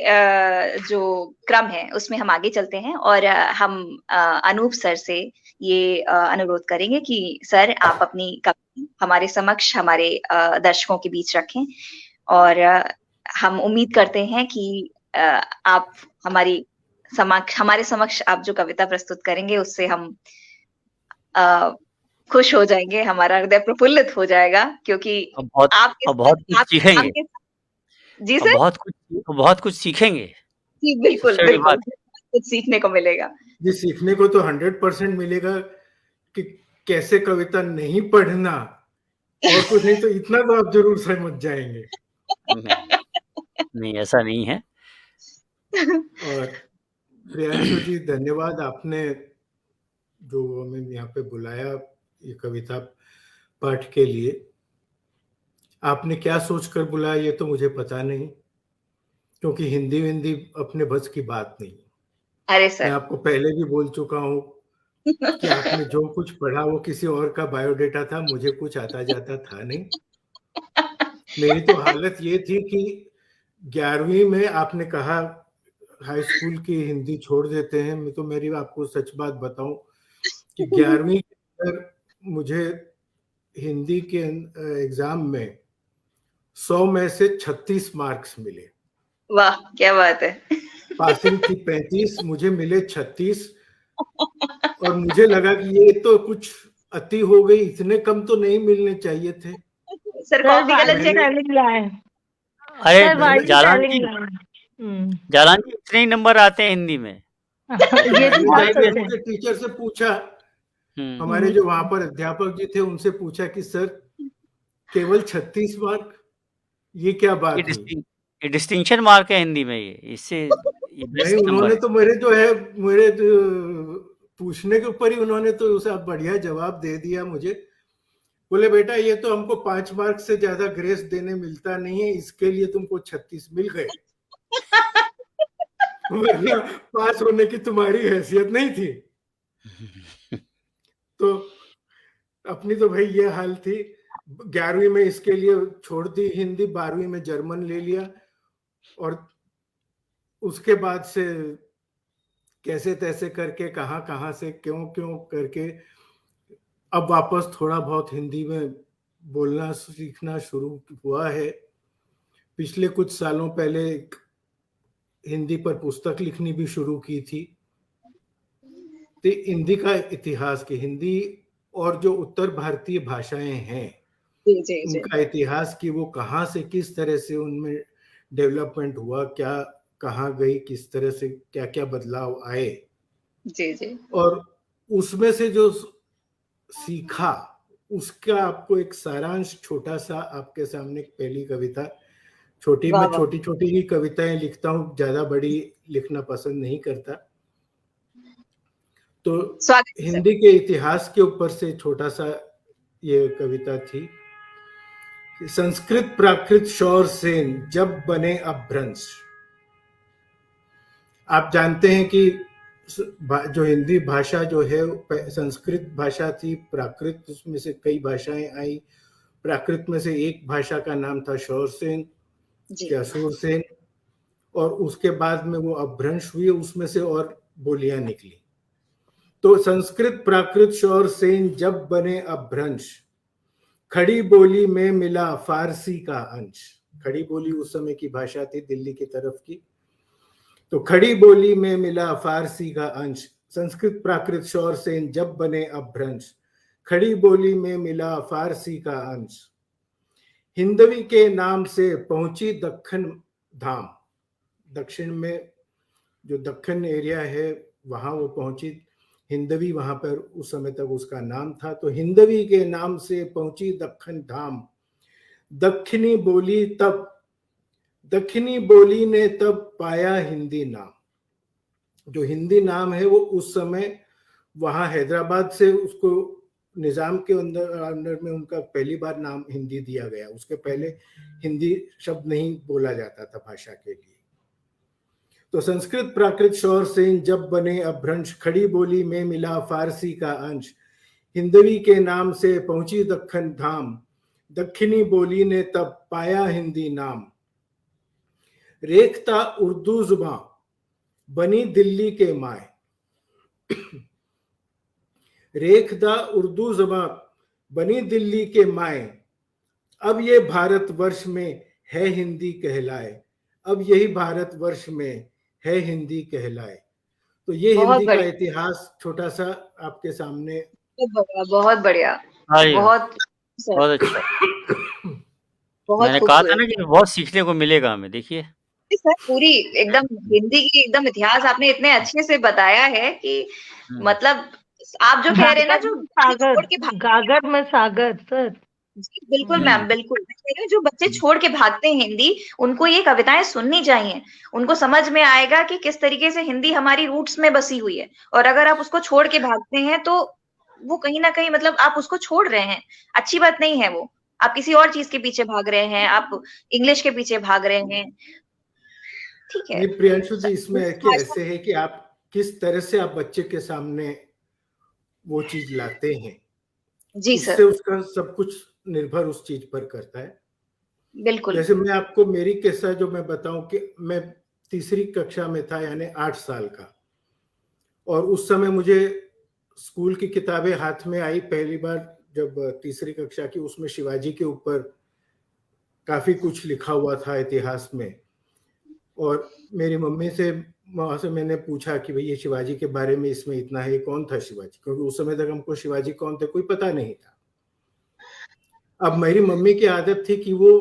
A: जो क्रम है उसमें हम आगे चलते हैं, और हम अनूप सर से ये अनुरोध करेंगे कि सर आप अपनी कविता हमारे समक्ष, हमारे दर्शकों के बीच रखें, और हम उम्मीद करते हैं कि आप हमारे समक्ष आप जो कविता प्रस्तुत करेंगे उससे हम खुश हो जाएंगे, हमारा हृदय प्रफुल्लित हो जाएगा, क्योंकि
B: बहुत कुछ सीखेंगे।
A: जी सर,
B: बहुत कुछ सीखेंगे।
A: जी बिल्कुल बिल्कुल, कुछ सीखने को मिलेगा।
D: जी, सीखने को तो 100% मिलेगा कि कैसे कविता नहीं पढ़ना, और कुछ नहीं तो इतना तो आप जरूर समझ जाएंगे।
B: नहीं, ऐसा नहीं है।
D: और प्रियांशु जी, धन्यवाद, आपने जो हमें यहाँ पे बुलाया ये कविता पाठ के लिए। आपने क्या सोचकर बुलाया ये तो मुझे पता नहीं, क्योंकि हिंदी अपने बस की बात नहीं।
A: अरे सर,
D: मैं आपको पहले भी बोल चुका हूँ कि आपने जो कुछ पढ़ा वो किसी और का बायोडेटा था, मुझे कुछ आता जाता था नहीं। मेरी तो हालत ये थी कि 11वीं में आपने कहा हाई स्कूल की हिंदी छोड़ देते हैं। मैं तो, मेरी आपको सच बात बताऊं कि 11वीं के अंदर मुझे हिंदी के एग्जाम में 100 में से 36 मार्क्स मिले।
A: वाह क्या बात है।
D: पासिंग थी 35, मुझे मिले 36, और मुझे लगा कि ये तो कुछ अति हो गई, इतने कम तो नहीं मिलने चाहिए थे।
A: सर कॉपी गलत चेक
B: अरे जालान जी, इतने ही नंबर आते हैं हिंदी में।
D: ये टीचर से पूछा, हमारे जो वहां पर अध्यापक जी थे उनसे पूछा कि सर केवल 36 मार्क, ये क्या बात हुई?
B: ये डिस्टिंक्शन मार्क है हिंदी में, ये इससे
D: नहीं, उन्होंने तो मेरे पूछने के ऊपर ही उन्होंने तो उसे बढ़िया जवाब दे दिया मुझे। बोले बेटा ये तो हमको 5 मार्क से ज्यादा ग्रेस देने मिलता नहीं है, इसके लिए तुमको 36 मिल गए। वरना पास होने की तुम्हारी हैसियत नहीं थी। तो अपनी तो भाई ये हाल थी। 11वीं में इसके लिए छोड़ दी हिंदी, 12वीं में जर्मन ले लिया, और उसके बाद से कैसे तैसे करके कहां से क्यों करके अब वापस थोड़ा बहुत हिंदी में बोलना सीखना शुरू हुआ है। पिछले कुछ सालों पहले हिंदी पर पुस्तक लिखनी भी शुरू की थी। तो हिंदी का इतिहास की, हिंदी और जो उत्तर भारतीय भाषाएं हैं उनका इतिहास की, वो कहाँ से किस तरह से उनमें डेवलपमेंट हुआ, क्या कहाँ गई, किस तरह से क्या क्या बदलाव आए,
A: जी
D: और उसमें से जो सीखा उसका आपको एक सारांश छोटा सा आपके सामने पहली कविता। मैं छोटी छोटी ही कविताएं लिखता हूँ, ज्यादा बड़ी लिखना पसंद नहीं करता। तो हिंदी के इतिहास के ऊपर से छोटा सा ये कविता थी। संस्कृत प्राकृत शौर सेन जब बने अपभ्रंश। आप जानते हैं कि जो हिंदी भाषा जो है संस्कृत भाषा थी, प्राकृत उसमें से कई भाषाएं आई। प्राकृत में से एक भाषा का नाम था शौरसेन या शूरसेन, और उसके बाद में वो अपभ्रंश हुई, उसमें से और बोलियां निकली। तो संस्कृत प्राकृत शौरसेन जब बने अपभ्रंश, खड़ी बोली में मिला फारसी का अंश। खड़ी बोली उस समय की भाषा थी दिल्ली की तरफ की। तो खड़ी बोली में मिला फारसी का अंश, संस्कृत प्राकृत शौरसेन जब बने अपभ्रंश, खड़ी बोली में मिला फारसी का अंश। हिंदवी के नाम से पहुंची दक्खन धाम। दक्षिण में जो दक्खन एरिया है वहां वो पहुंची, हिंदवी वहां पर उस समय तक उसका नाम था। तो हिंदवी के नाम से पहुंची दक्खन धाम, दक्षिणी बोली ने तब पाया हिंदी नाम। जो हिंदी नाम है वो उस समय वहां हैदराबाद से उसको निजाम के अंदर में उनका पहली बार नाम हिंदी दिया गया। उसके पहले हिंदी शब्द नहीं बोला जाता था भाषा के लिए। तो संस्कृत प्राकृत शौरसेन जब बने अपभ्रंश, खड़ी बोली में मिला फारसी का अंश। हिंदवी के नाम से पहुंची दक्खन धाम, दक्षिणी बोली ने तब पाया हिंदी नाम। रेखता उर्दू जुबां बनी दिल्ली के माए। रेखदा उर्दू जुबां बनी दिल्ली के माए, अब ये भारतवर्ष में है हिंदी कहलाए। अब यही भारतवर्ष में है हिंदी कहलाए। तो ये हिंदी का इतिहास छोटा सा आपके सामने।
A: बहुत बढ़िया, बहुत
B: अच्छा। मैंने कहा था ना कि बहुत सीखने को मिलेगा हमें। देखिए
A: सर, पूरी एकदम हिंदी की एकदम इतिहास आपने इतने अच्छे से बताया है कि मतलब आप जो कह रहे हैं ना, जो
E: सागर गागर में सागर। सर
A: जी बिल्कुल मैम, बिल्कुल। मैं कह रही हूँ जो बच्चे छोड़ के भागते हैं हिंदी, उनको ये कविताएं सुननी चाहिए। उनको समझ में आएगा कि किस तरीके से हिंदी हमारी रूट्स में बसी हुई है। और अगर आप उसको छोड़ के भागते हैं तो वो कहीं ना कहीं मतलब आप उसको छोड़ रहे हैं, अच्छी बात नहीं है वो। आप किसी और चीज के पीछे भाग रहे हैं, आप इंग्लिश के पीछे भाग रहे हैं। ठीक है
D: प्रियांशु जी, इसमें ऐसे है कि आप किस तरह से आप बच्चे के सामने वो चीज लाते हैं
A: जी
D: उससे
A: सर,
D: उसका सब कुछ निर्भर उस चीज पर करता है।
A: बिल्कुल।
D: जैसे मैं आपको मेरी किस्सा जो मैं बताऊं कि मैं तीसरी कक्षा में था, यानी 8 साल का, और उस समय मुझे स्कूल की किताबें हाथ में आई पहली बार जब तीसरी कक्षा की। उसमें शिवाजी के ऊपर काफी कुछ लिखा हुआ था इतिहास में। और मेरी मम्मी से वहां से मैंने पूछा कि भाई ये शिवाजी के बारे में इसमें इतना है, कौन था शिवाजी, क्योंकि उस समय तक हमको शिवाजी कौन थे कोई पता नहीं था। अब मेरी मम्मी की आदत थी कि वो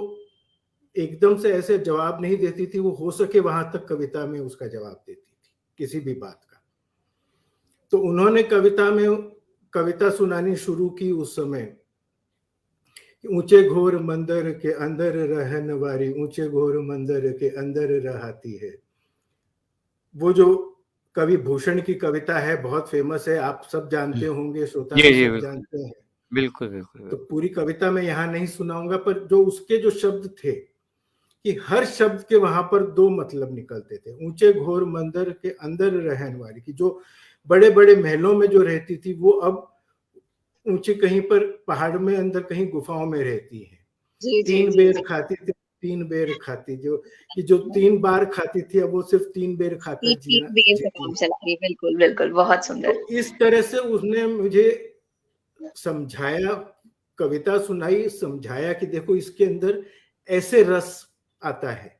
D: एकदम से ऐसे जवाब नहीं देती थी, वो हो सके वहां तक कविता में उसका जवाब देती थी किसी भी बात का। तो उन्होंने कविता सुनानी शुरू की उस समय। ऊंचे घोर मंदिर के अंदर रहन वारी, ऊंचे घोर मंदिर के अंदर रहती है। वो जो कवि भूषण की कविता है, बहुत फेमस है, आप सब जानते होंगे, श्रोता सब जानते हैं।
B: बिल्कुल बिल्कुल।
D: तो पूरी कविता मैं यहाँ नहीं सुनाऊंगा, पर जो उसके जो शब्द थे कि हर शब्द के वहां पर 2 मतलब निकलते थे। ऊंचे घोर मंदिर के अंदर रहन वाली, की जो बड़े बड़े महलों में जो रहती थी वो अब ऊंचे कहीं पर पहाड़ में अंदर कहीं गुफाओं में रहती है। 3 बेर खाती थी, 3 बेर खाती, जो 3 बार खाती थी अब वो सिर्फ 3 बेर खाकर
A: जीना। बिल्कुल बिल्कुल, बहुत सुंदर।
D: तो इस तरह से उसने मुझे समझाया, कविता सुनाई, समझाया कि देखो इसके अंदर ऐसे रस आता है,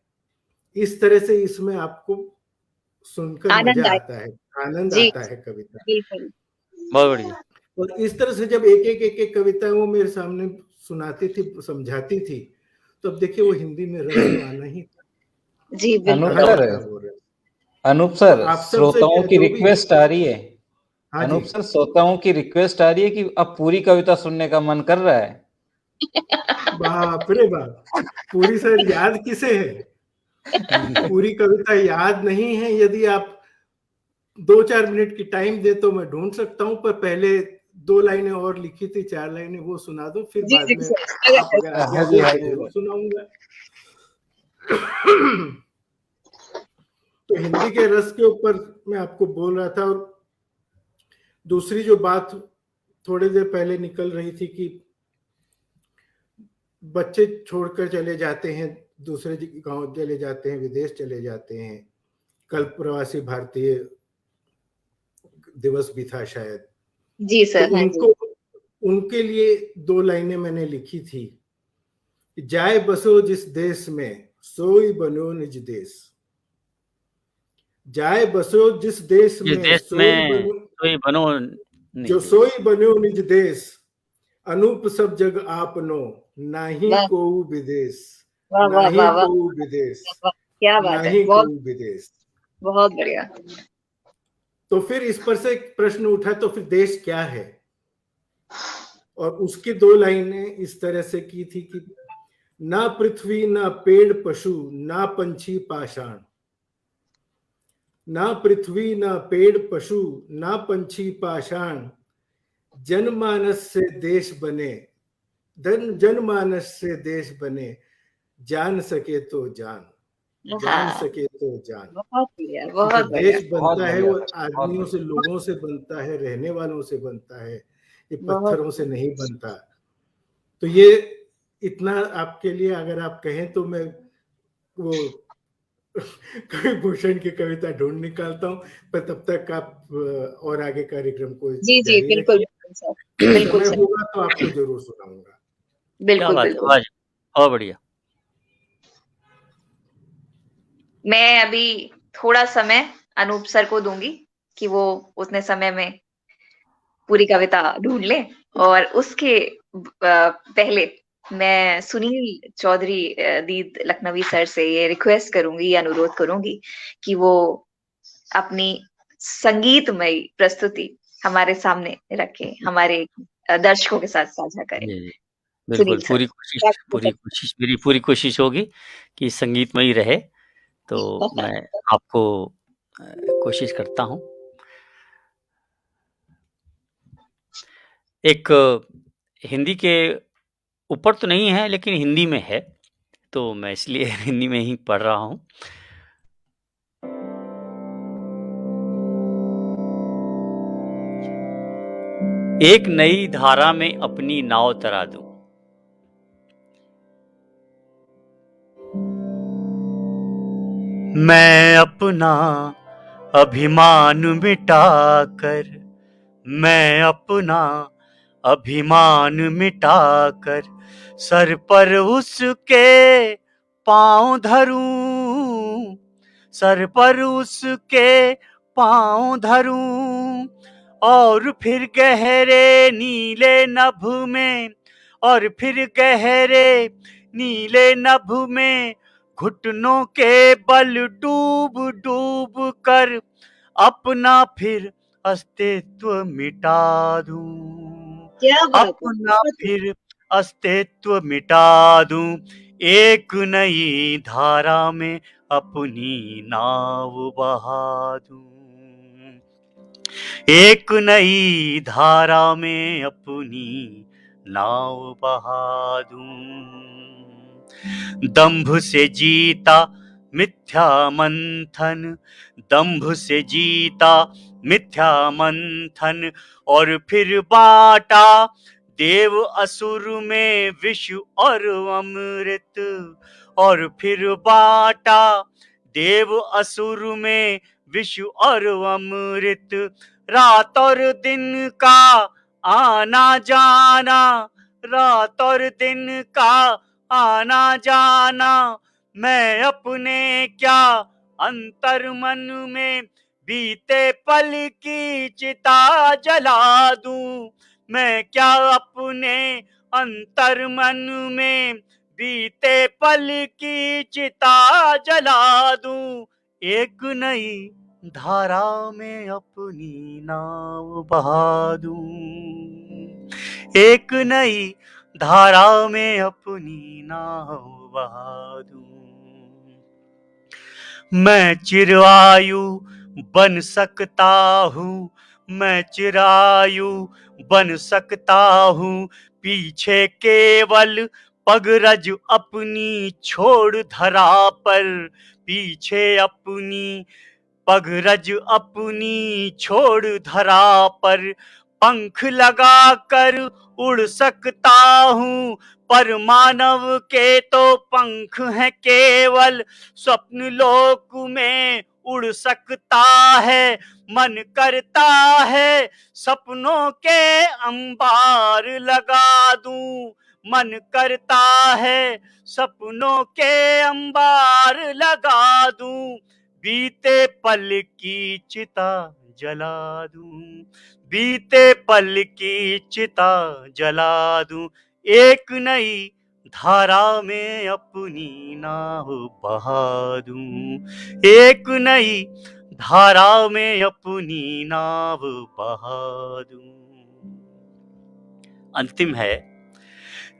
D: इस तरह से इसमें आपको सुनकर
A: आनंद
D: मजा
A: आए।
D: आता है, आनंद
A: जी
D: आता है कविता।
A: बिल्कुल।
B: बहुत बढ़िया।
D: और इस तरह से जब एक एक कविता वो मेरे सामने सुनाती थी, समझाती थी, तो अब देखिए वो हिंदी में रस तो आना ही था।
A: जी
C: अनूप
A: बिल्कुल।
D: कहाँ
C: सर,
D: था वो रस?
C: अनूप
D: तो
C: सर,
D: आप सबसे
C: श्रोताओं की
D: जो भी,
C: रिक्वेस्ट आ रही है।
D: हाँ जी,
C: अनूप सर, श्रोताओं की रिक्वेस्ट आ रही है कि अब पूरी कविता सुनने का मन कर रहा है।
D: बाप रे बाप, पूरी सर याद किसे है? पूरी कविता याद नहीं है। यदि आप 2-4 मिनट की टाइम दे तो मैं ढूंढ सकता हूँ, पर पहले 2 लाइनें और लिखी थी, 4 लाइनें वो सुना दो, फिर
A: जी
D: बाद
A: जी
D: में
A: सर,
D: आप अगर आज्ञा
C: हाँ जी,
D: दें
C: हाँ
D: तो
C: जी
D: जरूर
C: सर।
D: सुनाऊंगा। तो हिंदी के रस के ऊपर मैं आपको बोल रहा था। और दूसरी जो बात थोड़ी देर पहले निकल रही थी कि बच्चे छोड़कर चले जाते हैं, दूसरे गांव चले जाते हैं, विदेश चले जाते हैं। कल प्रवासी भारतीय दिवस भी था शायद,
A: जी
D: तो
A: सर। हाँ जी।
D: उनको, उनके लिए 2 लाइनें मैंने लिखी थी। जाए बसो जिस देश में, सोई बनो निज देश। जाए बसो जिस देश
B: जिस
D: में,
B: देश
D: सोई
B: में
D: बनो,
B: कोई बनो
D: जो
B: निज
D: सोई
B: देश।
D: बनो निज देश। अनूप सब जग आपनो, नाही
A: वाह
D: को विदेश।
A: वाह वाह
D: नाही
A: वाह वाह
D: को विदेश,
A: वाह, क्या बात है,
D: नाही को
A: बहुत
D: विदेश।
A: बहुत बढ़िया।
D: तो फिर इस पर से एक प्रश्न उठा, तो फिर देश क्या है? और उसकी 2 लाइनें इस तरह से की थी कि ना पृथ्वी, ना पेड़ पशु, ना पंछी पाषाण। ना पृथ्वी, ना पेड़ पशु, ना पंछी पाषाण। जनमानस से देश बने, जनमानस से देश बने। जान सके तो जान, जान
A: हाँ,
D: सके तो जान।
A: बहुत बढ़िया,
D: क्योंकि
A: बहुत बढ़िया,
D: देश
C: बहुत
D: बनता है
C: बढ़िया
D: वो
C: सर, बहुत
D: आदमियों से,
C: बढ़िया।
D: लोगों से बनता है, रहने वालों से बनता है, ये
A: बहुत
D: पत्थरों से नहीं बनता। तो ये इतना आपके लिए अगर आप कहें तो मैं वो कवि भूषण की कविता ढूंढ निकालता हूँ, पर तब तक आप और आगे कार्यक्रम को
A: जी जी
D: जारी
A: बिल्कुल
D: रखिए।
A: बिल्कुल सर, बिल्कुल
D: समय
A: सर,
D: होगा तो आपको जरूर सुनाऊंगा।
B: क्या
A: बिल्कुल
B: बात है,
A: बिल्कुल।
B: वाह, बहुत बढ़िया।
A: मैं अभी थोड़ा समय अनूप सर को दूंगी कि वो उतने समय में पूरी कविता ढूंढ ले, और उसके पहले मैं सुनील चौधरी दीद लखनवी सर से ये रिक्वेस्ट करूंगी, अनुरोध करूंगी कि वो अपनी संगीतमय प्रस्तुति हमारे सामने रखें, हमारे दर्शकों के साथ साझा करें।
B: जी, जी,
A: सुनील
B: बिल्कुल,
A: सर,
B: मेरी पूरी कोशिश होगी कि संगीतमयी रहे, तो मैं आपको कोशिश करता हूँ। एक हिंदी के ऊपर तो नहीं है, लेकिन हिंदी में है, तो मैं इसलिए हिंदी में ही पढ़ रहा हूँ। एक नई धारा में अपनी नाव तरा दूं, मैं अपना अभिमान मिटाकर, मैं अपना अभिमान मिटाकर सर पर उसके पांव धरूं, सर पर उसके पांव धरूं, और फिर गहरे नीले नभ में, और फिर गहरे नीले नभ में घुटनों के बल डूब डूब कर अपना फिर अस्तित्व मिटा दूं,
A: क्या बात है,
B: अपना
A: बहुत
B: फिर अस्तित्व मिटा दूं, एक नई धारा में अपनी नाव बहा दूं, एक नई धारा में अपनी नाव बहा दूं। दंभ से जीता मिथ्या मंथन, दंभ से जीता मिथ्या मंथन, और फिर बांटा देव असुर में विष और अमृत, और फिर बांटा देव असुर में विष और अमृत, रात और दिन का आना जाना, रात और दिन का आना जाना, मैं अपने क्या अंतर मन में बीते पल की चिता जला दूं, मैं क्या अपने अंतर मन में बीते पल की चिता जला दूं, एक नई धारा में अपनी नाव बहा दूं, एक नई धारा में अपनी नाव बहा दूं, मैं चिरायु बन सकता हूँ, मैं चिरायु बन सकता हूँ, पीछे केवल पगरज अपनी छोड़ धरा पर, पीछे अपनी पगरज अपनी छोड़ धरा पर, पंख लगा कर उड़ सकता हूँ, पर मानव के तो पंख हैं केवल, स्वप्न लोक में उड़ सकता है, मन करता है सपनों के अंबार लगा दूं, मन करता है सपनों के अंबार लगा दूं, बीते पल की चिता जला दूं, बीते पल की चिता जला दूं, एक नई धारा में अपनी नाव बहा दूं, एक नई धारा में अपनी नाव बहा दूं। अंतिम है,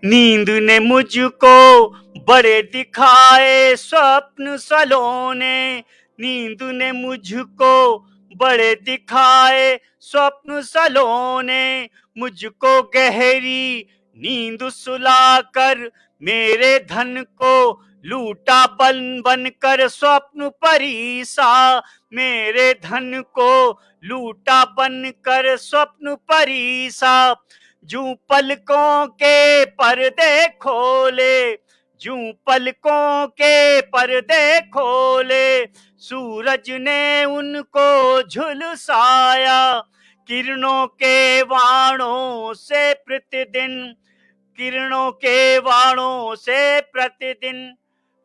B: नींद ने मुझको बड़े दिखाए स्वप्न सलोने, नींद ने मुझको बड़े दिखाए स्वप्न सलोने, मुझको गहरी नींद सुलाकर मेरे धन को लूटा बन बन कर स्वप्न परीसा, मेरे धन को लूटा बन कर स्वप्न परीसा, जूं पलकों के पर्दे खोले, जूं पलकों के पर्दे खोले, सूरज ने उनको झुलसाया, किरणों के वाणों से प्रतिदिन, किरणों के वाणों से प्रतिदिन,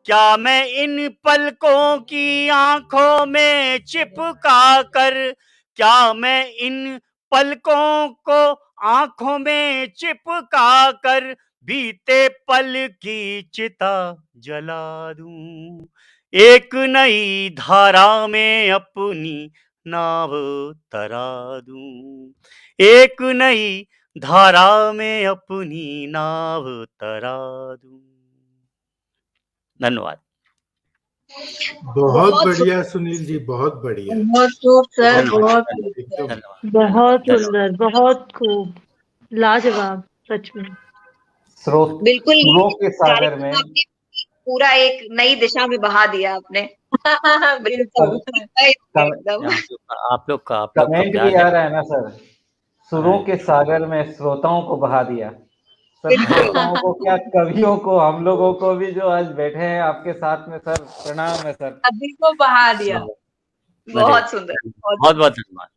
B: क्या मैं इन पलकों की आंखों में चिपका कर, क्या मैं इन पलकों को आंखों में चिपका कर बीते पल की चिता जला दूं, एक नई धारा में अपनी नाव तरा दूं, एक नई धारा में अपनी नाव तरा दूं। धन्यवाद।
D: बहुत बढ़िया सुनील जी, बहुत बढ़िया,
F: बहुत खूब सर, बहुत
D: एकदम
E: बहुत सुंदर, बहुत खूब, लाजवाब, सच में।
A: बिल्कुल
C: सुरों के सागर में
A: आपने पूरा एक नई दिशा में बहा दिया आपने।
F: बिल्कुल।
A: एकदम
B: आप लोग का
C: कमेंट भी
B: प्यार
C: आ
B: है।
C: रहा है ना सर, सुरों के सागर में श्रोताओं को बहा दिया। सर श्रोताओं को क्या, कवियों को, हम लोगों को भी जो आज बैठे हैं आपके साथ में सर, प्रणाम है सर।
F: सभी को बहा दिया।
A: बहुत सुंदर,
B: बहुत बहुत धन्यवाद।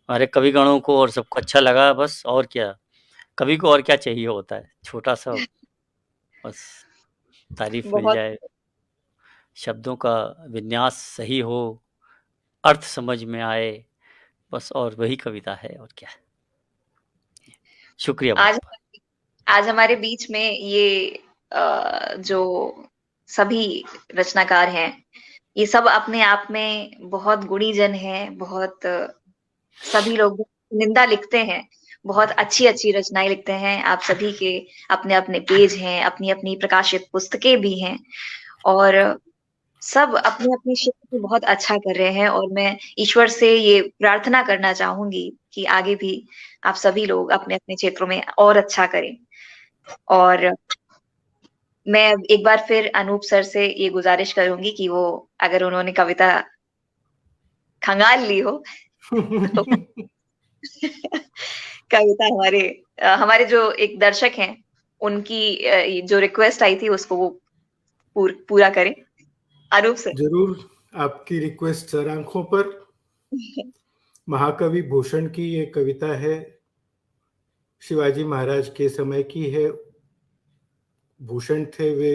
B: हमारे कवि गणों को और सबको अच्छा लगा, बस और क्या, कवि को और क्या चाहिए होता है, छोटा सा बस तारीफ मिल
A: बहुत
B: जाए, शब्दों का विन्यास सही हो, अर्थ समझ में आए, बस, और वही कविता है, और क्या है। शुक्रिया बहुत बहुत।
A: आज हमारे बीच में ये जो सभी रचनाकार हैं, ये सब अपने आप में बहुत गुणीजन हैं, बहुत सभी लोग निंदा लिखते हैं, बहुत अच्छी अच्छी रचनाएं लिखते हैं। आप सभी के अपने अपने पेज हैं, अपनी अपनी प्रकाशित पुस्तकें भी हैं, और सब अपने अपने क्षेत्र में बहुत अच्छा कर रहे हैं। और मैं ईश्वर से ये प्रार्थना करना चाहूंगी कि आगे भी आप सभी लोग अपने अपने क्षेत्रों में और अच्छा करें। और मैं एक बार फिर अनूप सर से ये गुजारिश करूंगी कि वो, अगर उन्होंने कविता खंगाल ली हो तो कविता हमारे जो एक दर्शक हैं, उनकी जो रिक्वेस्ट आई थी उसको वो पूरा करें। अनूप सर।
D: जरूर, आपकी रिक्वेस्ट सर आंखों पर। महाकवि भूषण की ये कविता है, शिवाजी महाराज के समय की है। भूषण थे वे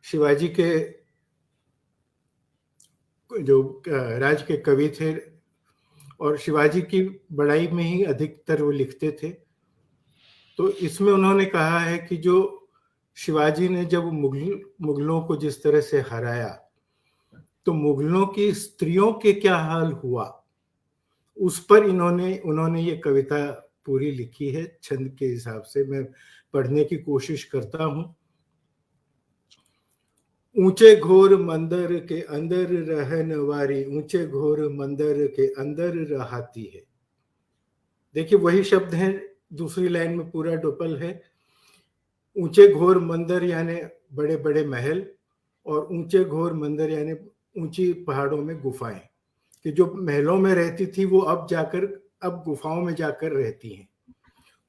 D: शिवाजी के जो राज के कवि थे और शिवाजी की बड़ाई में ही अधिकतर वो लिखते थे। तो इसमें उन्होंने कहा है कि जो शिवाजी ने जब मुगलों को जिस तरह से हराया तो मुगलों की स्त्रियों के क्या हाल हुआ, उस पर उन्होंने ये कविता पूरी लिखी है। छंद के हिसाब से मैं पढ़ने की कोशिश करता हूं। ऊंचे घोर मंदिर के अंदर रहन वारी, ऊंचे घोर मंदिर के अंदर रहाती है। देखिए वही शब्द है, दूसरी लाइन में पूरा डुपल है। ऊंचे घोर मंदिर यानी बड़े बड़े महल, और ऊंचे घोर मंदिर यानी ऊंची पहाड़ों में गुफाएं, कि जो महलों में रहती थी वो अब गुफाओं में जाकर रहती हैं।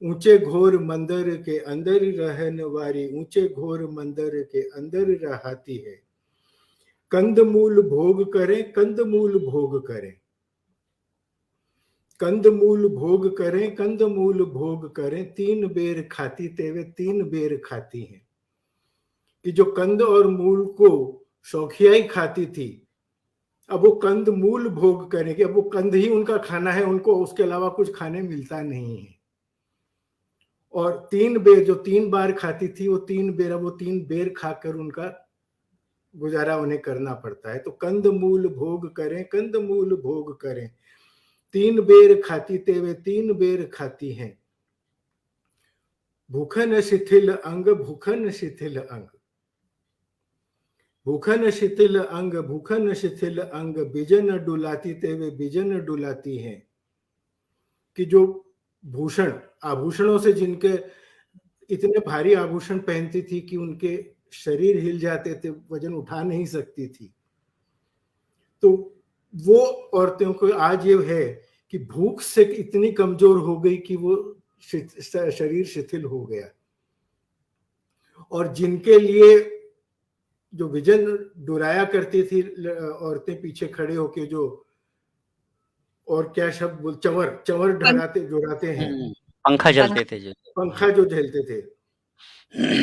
D: ऊंचे घोर मंदिर के अंदर रहन वारी, ऊंचे घोर मंदिर के अंदर रहाती है। कंदमूल भोग करें, कंदमूल भोग करें, कंदमूल भोग करें, कंदमूल भोग करें, तीन बेर खाती तेवे तीन बेर खाती हैं। कि जो कंद और मूल को शौकियाई खाती थी, अब वो कंद मूल भोग करेंगे। अब वो कंद ही उनका खाना है, उनको उसके अलावा कुछ खाने मिलता नहीं है। और तीन बेर, जो 3 बार खाती थी, वो 3 बेर, अब वो 3 बेर खाकर उनका गुजारा उन्हें करना पड़ता है। तो कंद मूल भोग करें, कंद मूल भोग करें, 3 बेर खाती तेवे 3 बेर खाती हैं। भूखन शिथिल अंग, भूखन शिथिल अंग, भूखन शिथिल अंग, भूखन शिथिल अंग, बिजन डुलाती तेवे बिजन डुलाती हैं। कि जो भूषण, आभूषणों से जिनके इतने भारी आभूषण पहनती थी कि उनके शरीर हिल जाते थे, वजन उठा नहीं सकती थी, तो वो औरतों को आज ये है कि भूख से इतनी कमजोर हो गई कि वो शरीर शिथिल हो गया। और जिनके लिए जो विजन डुराया करती थी औरतें पीछे खड़े होके, जो और क्या शब्द बोल, चंवर डुराते हैं,
B: पंखा झलते थे जो,
D: पंखा जो झलते थे,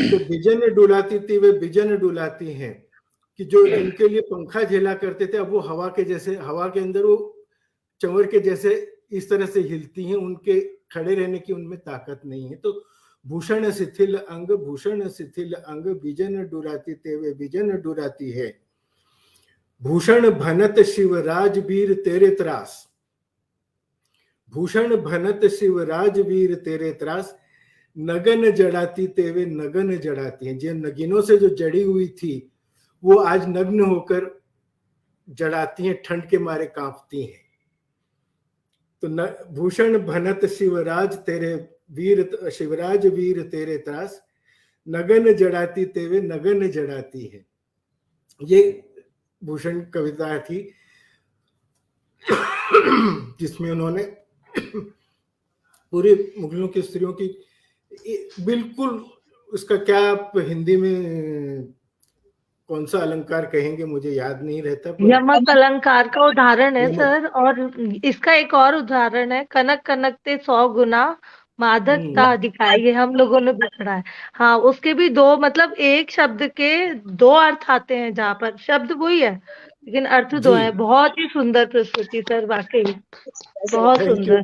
D: तो बिजन डुलाती थी वे बिजन डुलाती हैं। कि जो जिनके लिए पंखा झेला करते थे, अब वो हवा के जैसे, हवा के अंदर वो चंवर के जैसे इस तरह से हिलती हैं, उनके खड़े रहने की उनमें ताकत नहीं है। तो भूषण शिथिल अंग, भूषण शिथिल अंग, बिजन डुराती तेवे बिजन डुराती है। भूषण भनत शिवराज वीर तेरे त्रास, भूषण भनत शिवराज वीर तेरे त्रास, नगन जड़ाती तेवे नगन जड़ाती हैं। जिन नगिनों से जो जड़ी हुई थी वो आज नग्न होकर जड़ाती हैं, ठंड के मारे कांपती हैं। तो भूषण भनत शिवराज तेरे वीर, शिवराज वीर तेरे त्रास, नगन जड़ाती तेवे नगन जड़ाती है। ये भूषण कविता थी जिसमें उन्होंने पूरी मुगलों की स्त्रियों की बिल्कुल, उसका क्या आप हिंदी में कौन सा अलंकार कहेंगे मुझे याद नहीं रहता, पर
E: यमक अलंकार का उदाहरण है सर। और इसका एक और उदाहरण है, कनक कनकते 100 गुना मादकता दिखाई, हम लोगों ने भी पढ़ा है। हाँ, उसके भी 2 मतलब एक शब्द के 2 अर्थ आते हैं, जहाँ पर शब्द वही है लेकिन अर्थ 2 है। बहुत ही सुंदर प्रस्तुति सर, वाकई बहुत सुंदर।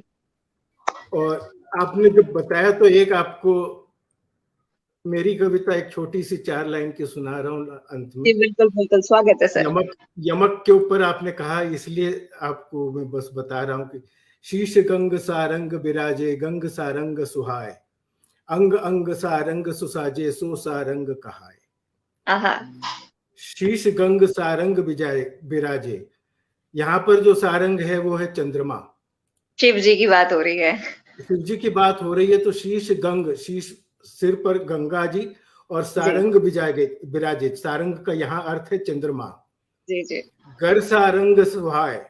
D: और आपने जब बताया तो एक आपको मेरी कविता एक छोटी सी 4 लाइन की सुना रहा हूँ अंत में।
A: बिल्कुल बिल्कुल, स्वागत है सर।
D: यमक के ऊपर आपने कहा, इसलिए आपको मैं बस बता रहा हूँ कि शीश गंग सारंग बिराजे, गंग सारंग सुहाए, अंग अंग सारंग सुसाजे, सो सारंग कहाए। शीश गंग सारंग बिराजे, यहाँ पर जो सारंग है वो है चंद्रमा, शिव जी की बात हो रही है, शिव जी की बात हो रही है। तो शीश गंग, शीश सिर पर गंगा जी, और सारंग बिराजे, सारंग का यहाँ अर्थ है चंद्रमा। जी जी। गर सारंग सुहाए,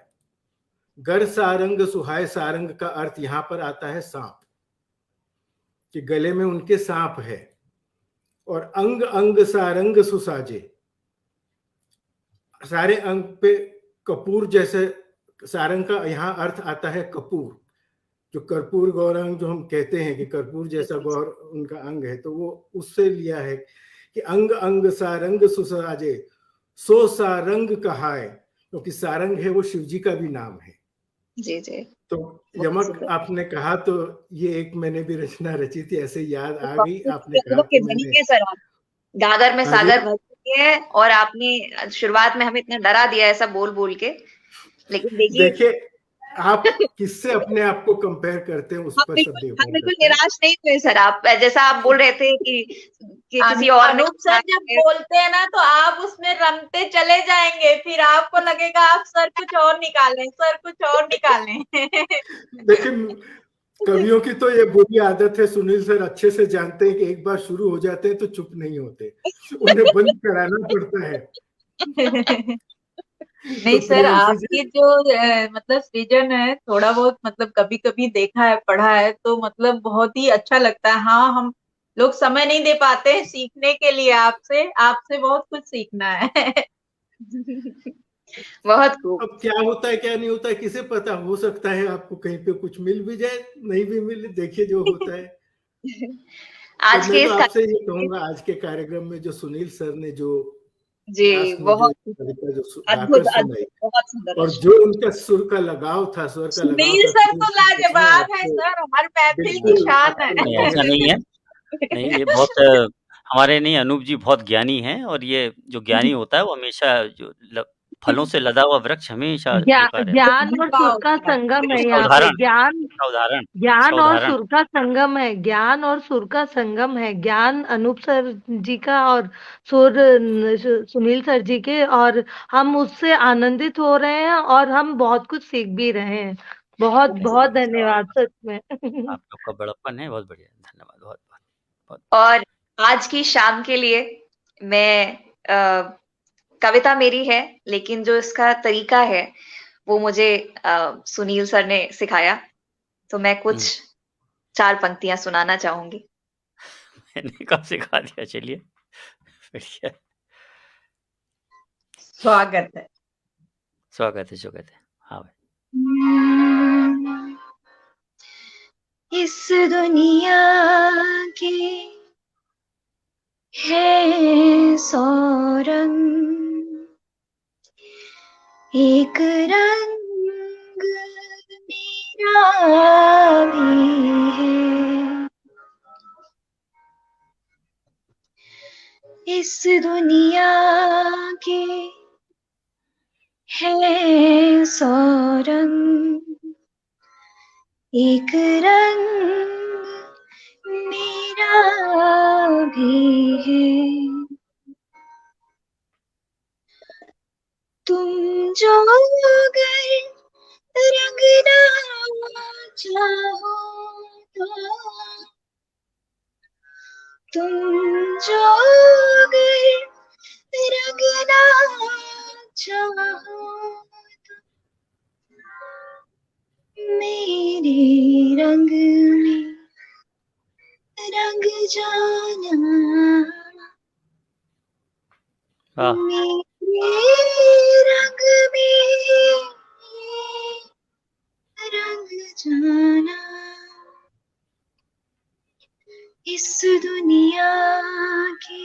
D: गर सारंग सुहाए, सारंग का अर्थ यहाँ पर आता है सांप, कि गले में उनके सांप है। और अंग अंग सारंग सुसाजे, सारे अंग पे कपूर जैसे, सारंग का यहाँ अर्थ आता है कपूर, जो कर्पूर गौरांग जो हम कहते हैं कि कर्पूर जैसा गौर उनका अंग है, तो वो उससे लिया है कि अंग अंग सारंग सुसराजे सो सारंग कहाए, क्योंकि सारंग है वो शिव जी का भी नाम है।
A: जी जी।
D: तो यमक आपने कहा तो ये एक मैंने भी रचना रची थी, ऐसे याद आ गई, आपने कहा
A: के
D: तो
A: धनी
D: मैंने।
A: के सर आप गागर में
D: हाँ जी,
A: सागर भर चुके हैं, और आपने शुरुआत में हमें इतना डरा दिया ऐसा बोल बोल के, लेकिन देखिए
D: देखिए आप किससे अपने आप को कंपेयर करते हैं, उस पर सब
A: हम
D: डिपेंड
A: बिल्कुल
D: करता है।
A: निराश नहीं हुए सर। आप जैसा आप बोल रहे थे कि किसी और ने
F: अनूप सर जब बोलते हैं ना तो आप उसमें रमते चले जाएंगे, फिर आपको लगेगा आप सर कुछ और निकालें, सर कुछ और निकालें।
D: लेकिन कवियों की तो ये बुरी आदत है, सुनील सर अच्छे से जानते हैं कि एक बार शुरू हो जाते हैं तो चुप नहीं होते, उन्हें बंद कराना पड़ता है।
F: नहीं
D: तो
F: सर,
D: प्रियांशी
F: आपकी
D: जी,
F: जो मतलब सृजन है, थोड़ा बहुत मतलब कभी कभी देखा है, पढ़ा है, तो मतलब बहुत ही अच्छा लगता है। हाँ, हम लोग समय नहीं दे पाते हैं सीखने के लिए आपसे, आपसे बहुत कुछ सीखना है।
A: बहुत खूब।
D: अब क्या होता है क्या नहीं होता है किसे पता, हो सकता है आपको कहीं पे कुछ मिल भी जाए, नहीं भी मिले, देखिए जो होता है। तो
A: आज
D: मैं
A: के
D: तो
A: इस
D: आपसे ये कहूंगा, आज के कार्यक्रम में जो सुनील सर ने जो
A: जी
D: व्यास ने जो
A: बहुत
D: कविता जो गाकर
A: अद्भुत
D: सुनाई,
A: अद्भुत, बहुत सुंदर
D: और
A: रचना।
D: जो उनका सुर का लगाव था, स्वर का लगाव
F: सुनील
D: था,
F: सर
D: सुनील
F: तो
D: सर सच में
F: लाजवाब है
D: आपको
F: सर, हमारे महफिल की
D: बिल्कुल
F: शान
D: आपको
F: है।
B: नहीं, ऐसा
D: लगाव
B: नहीं है। नहीं, ये बहुत हमारे नहीं, अनूप जी बहुत ज्ञानी हैं, और ये जो ज्ञानी होता है वो हमेशा फलों से लदा हुआ वृक्ष हमेशा झुका रहता है।
E: ज्ञान और सुर का संगम है
B: उसका
E: यहाँ पे।
B: उदाहरण
E: ज्ञान
B: उसका उदाहरण उसका
E: ज्ञान और
B: उदाहरण
E: सुर का संगम है। ज्ञान और सुर का संगम है। ज्ञान अनूप सर जी का और सुर सुनील सर जी के, और हम उससे आनंदित हो रहे हैं और हम बहुत कुछ सीख भी रहे हैं। बहुत बहुत धन्यवाद सच में।
B: आप लोग का बड़प्पन है, बहुत बढ़िया, धन्यवाद, बहुत बहुत बहुत।
A: और आज की शाम के लिए मैं कविता मेरी है, लेकिन जो इसका तरीका है वो मुझे सुनील सर ने सिखाया, तो मैं कुछ 4 पंक्तियां सुनाना चाहूंगी।
B: मैंने कब सिखा दिया, चलिए बढ़िया।
F: स्वागत है।
B: स्वागत है, स्वागत है। हाँ भाई।
A: इस दुनिया के है 100 रंग, एक रंग मेरा भी है। इस दुनिया के है 100 रंग, एक रंग मेरा भी है। तुम जो अगर रंगना चाहो तो, तुम जो अगर रंगना चाहो तो मेरे रंग में रंग जाना,
B: वाह,
A: मेरे रंग में रंग जाना। इस दुनिया के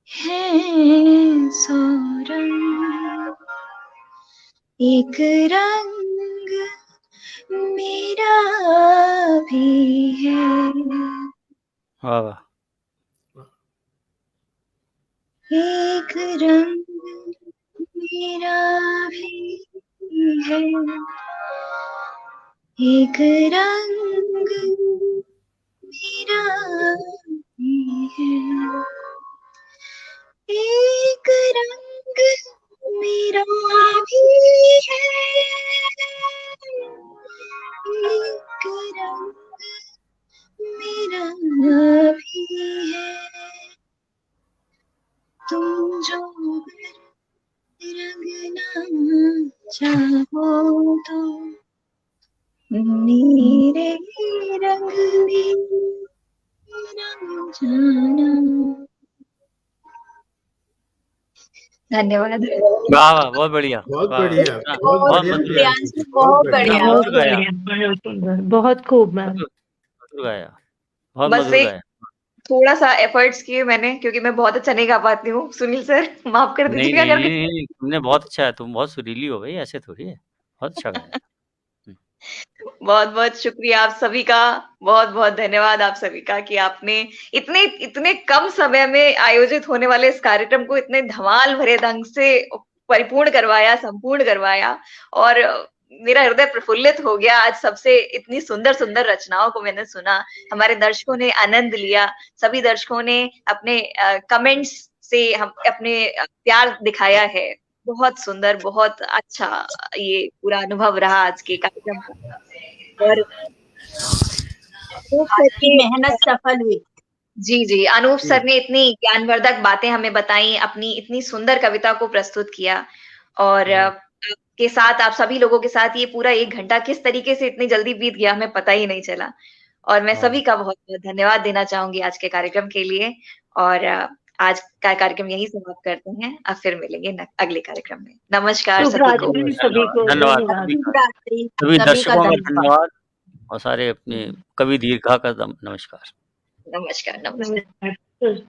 A: है 100 रंग, एक रंग मेरा भी है।
B: वाह वाह।
A: एक रंग मेरा भी है, एक रंग मेरा भी है, एक रंग मेरा भी है, एक रंग मेरा भी है। तुम जो रंगना चाहो तो मेरे रंग में रंग जाना। धन्यवाद।
B: वाह वाह, बहुत बढ़िया,
D: बहुत
B: वाह वाह,
D: बढ़िया,
B: इतना
D: बहुत
B: बहुत
D: बढ़िया
B: मधुर,
F: प्रियांशु
D: बहुत
F: बहुत
D: बढ़िया।
B: इतना
F: बढ़िया
B: मधुर गाया,
E: बहुत सुंदर, बहुत खूब मैम।
B: मधुर मधुर गाया, बहुत
A: बस
B: मधुर
A: एक
B: गाया।
A: थोड़ा सा एफर्ट्स किए मैंने, क्योंकि मैं बहुत अच्छा नहीं गा पाती हूँ। सुनील सर माफ कर
B: नहीं
A: दीजिएगा
B: नहीं
A: अगर
B: नहीं नहीं, तुमने बहुत अच्छा है, तुम बहुत सुरीली हो भाई, ऐसे थोड़ी है, बहुत अच्छा गाया।
A: बहुत बहुत शुक्रिया आप सभी का, बहुत बहुत धन्यवाद आप सभी का कि आपने इतने इतने कम समय में आयोजित होने वाले इस कार्यक्रम को इतने धमाल भरे ढंग से परिपूर्ण करवाया, संपूर्ण करवाया। और मेरा हृदय प्रफुल्लित हो गया आज सबसे इतनी सुंदर सुंदर रचनाओं को मैंने सुना। हमारे दर्शकों ने आनंद लिया, सभी दर्शकों ने अपने कमेंट्स से हम अपने प्यार दिखाया है। बहुत सुंदर, बहुत अच्छा ये पूरा अनुभव रहा आज के कार्यक्रम का। और अनूप सर
F: आपकी
A: ने
F: मेहनत सफल हुई।
A: जी अनूप सर ने इतनी ज्ञानवर्धक बातें हमें बताई, अपनी इतनी सुंदर कविता को प्रस्तुत किया। और आपके साथ, आप सभी लोगों के साथ ये पूरा 1 घंटा किस तरीके से इतनी जल्दी बीत गया हमें पता ही नहीं चला। और मैं सभी का बहुत बहुत धन्यवाद देना चाहूंगी आज के कार्यक्रम के लिए। और आज का कार्यक्रम यही समाप्त करते हैं। अब फिर मिलेंगे अगले कार्यक्रम में। नमस्कार
E: शुभ
A: सभी को।
E: रात्रि सभी को,
B: धन्यवाद
E: धन्यवाद।
B: सभी का,
F: शिवरात्रि,
B: सभी
F: सभी का
B: दर्शकों का
F: धन्यवाद।
B: धन्यवाद, और सारे अपने कवि दीर्घा का नमस्कार।
A: नमस्कार।
E: नमस्कार।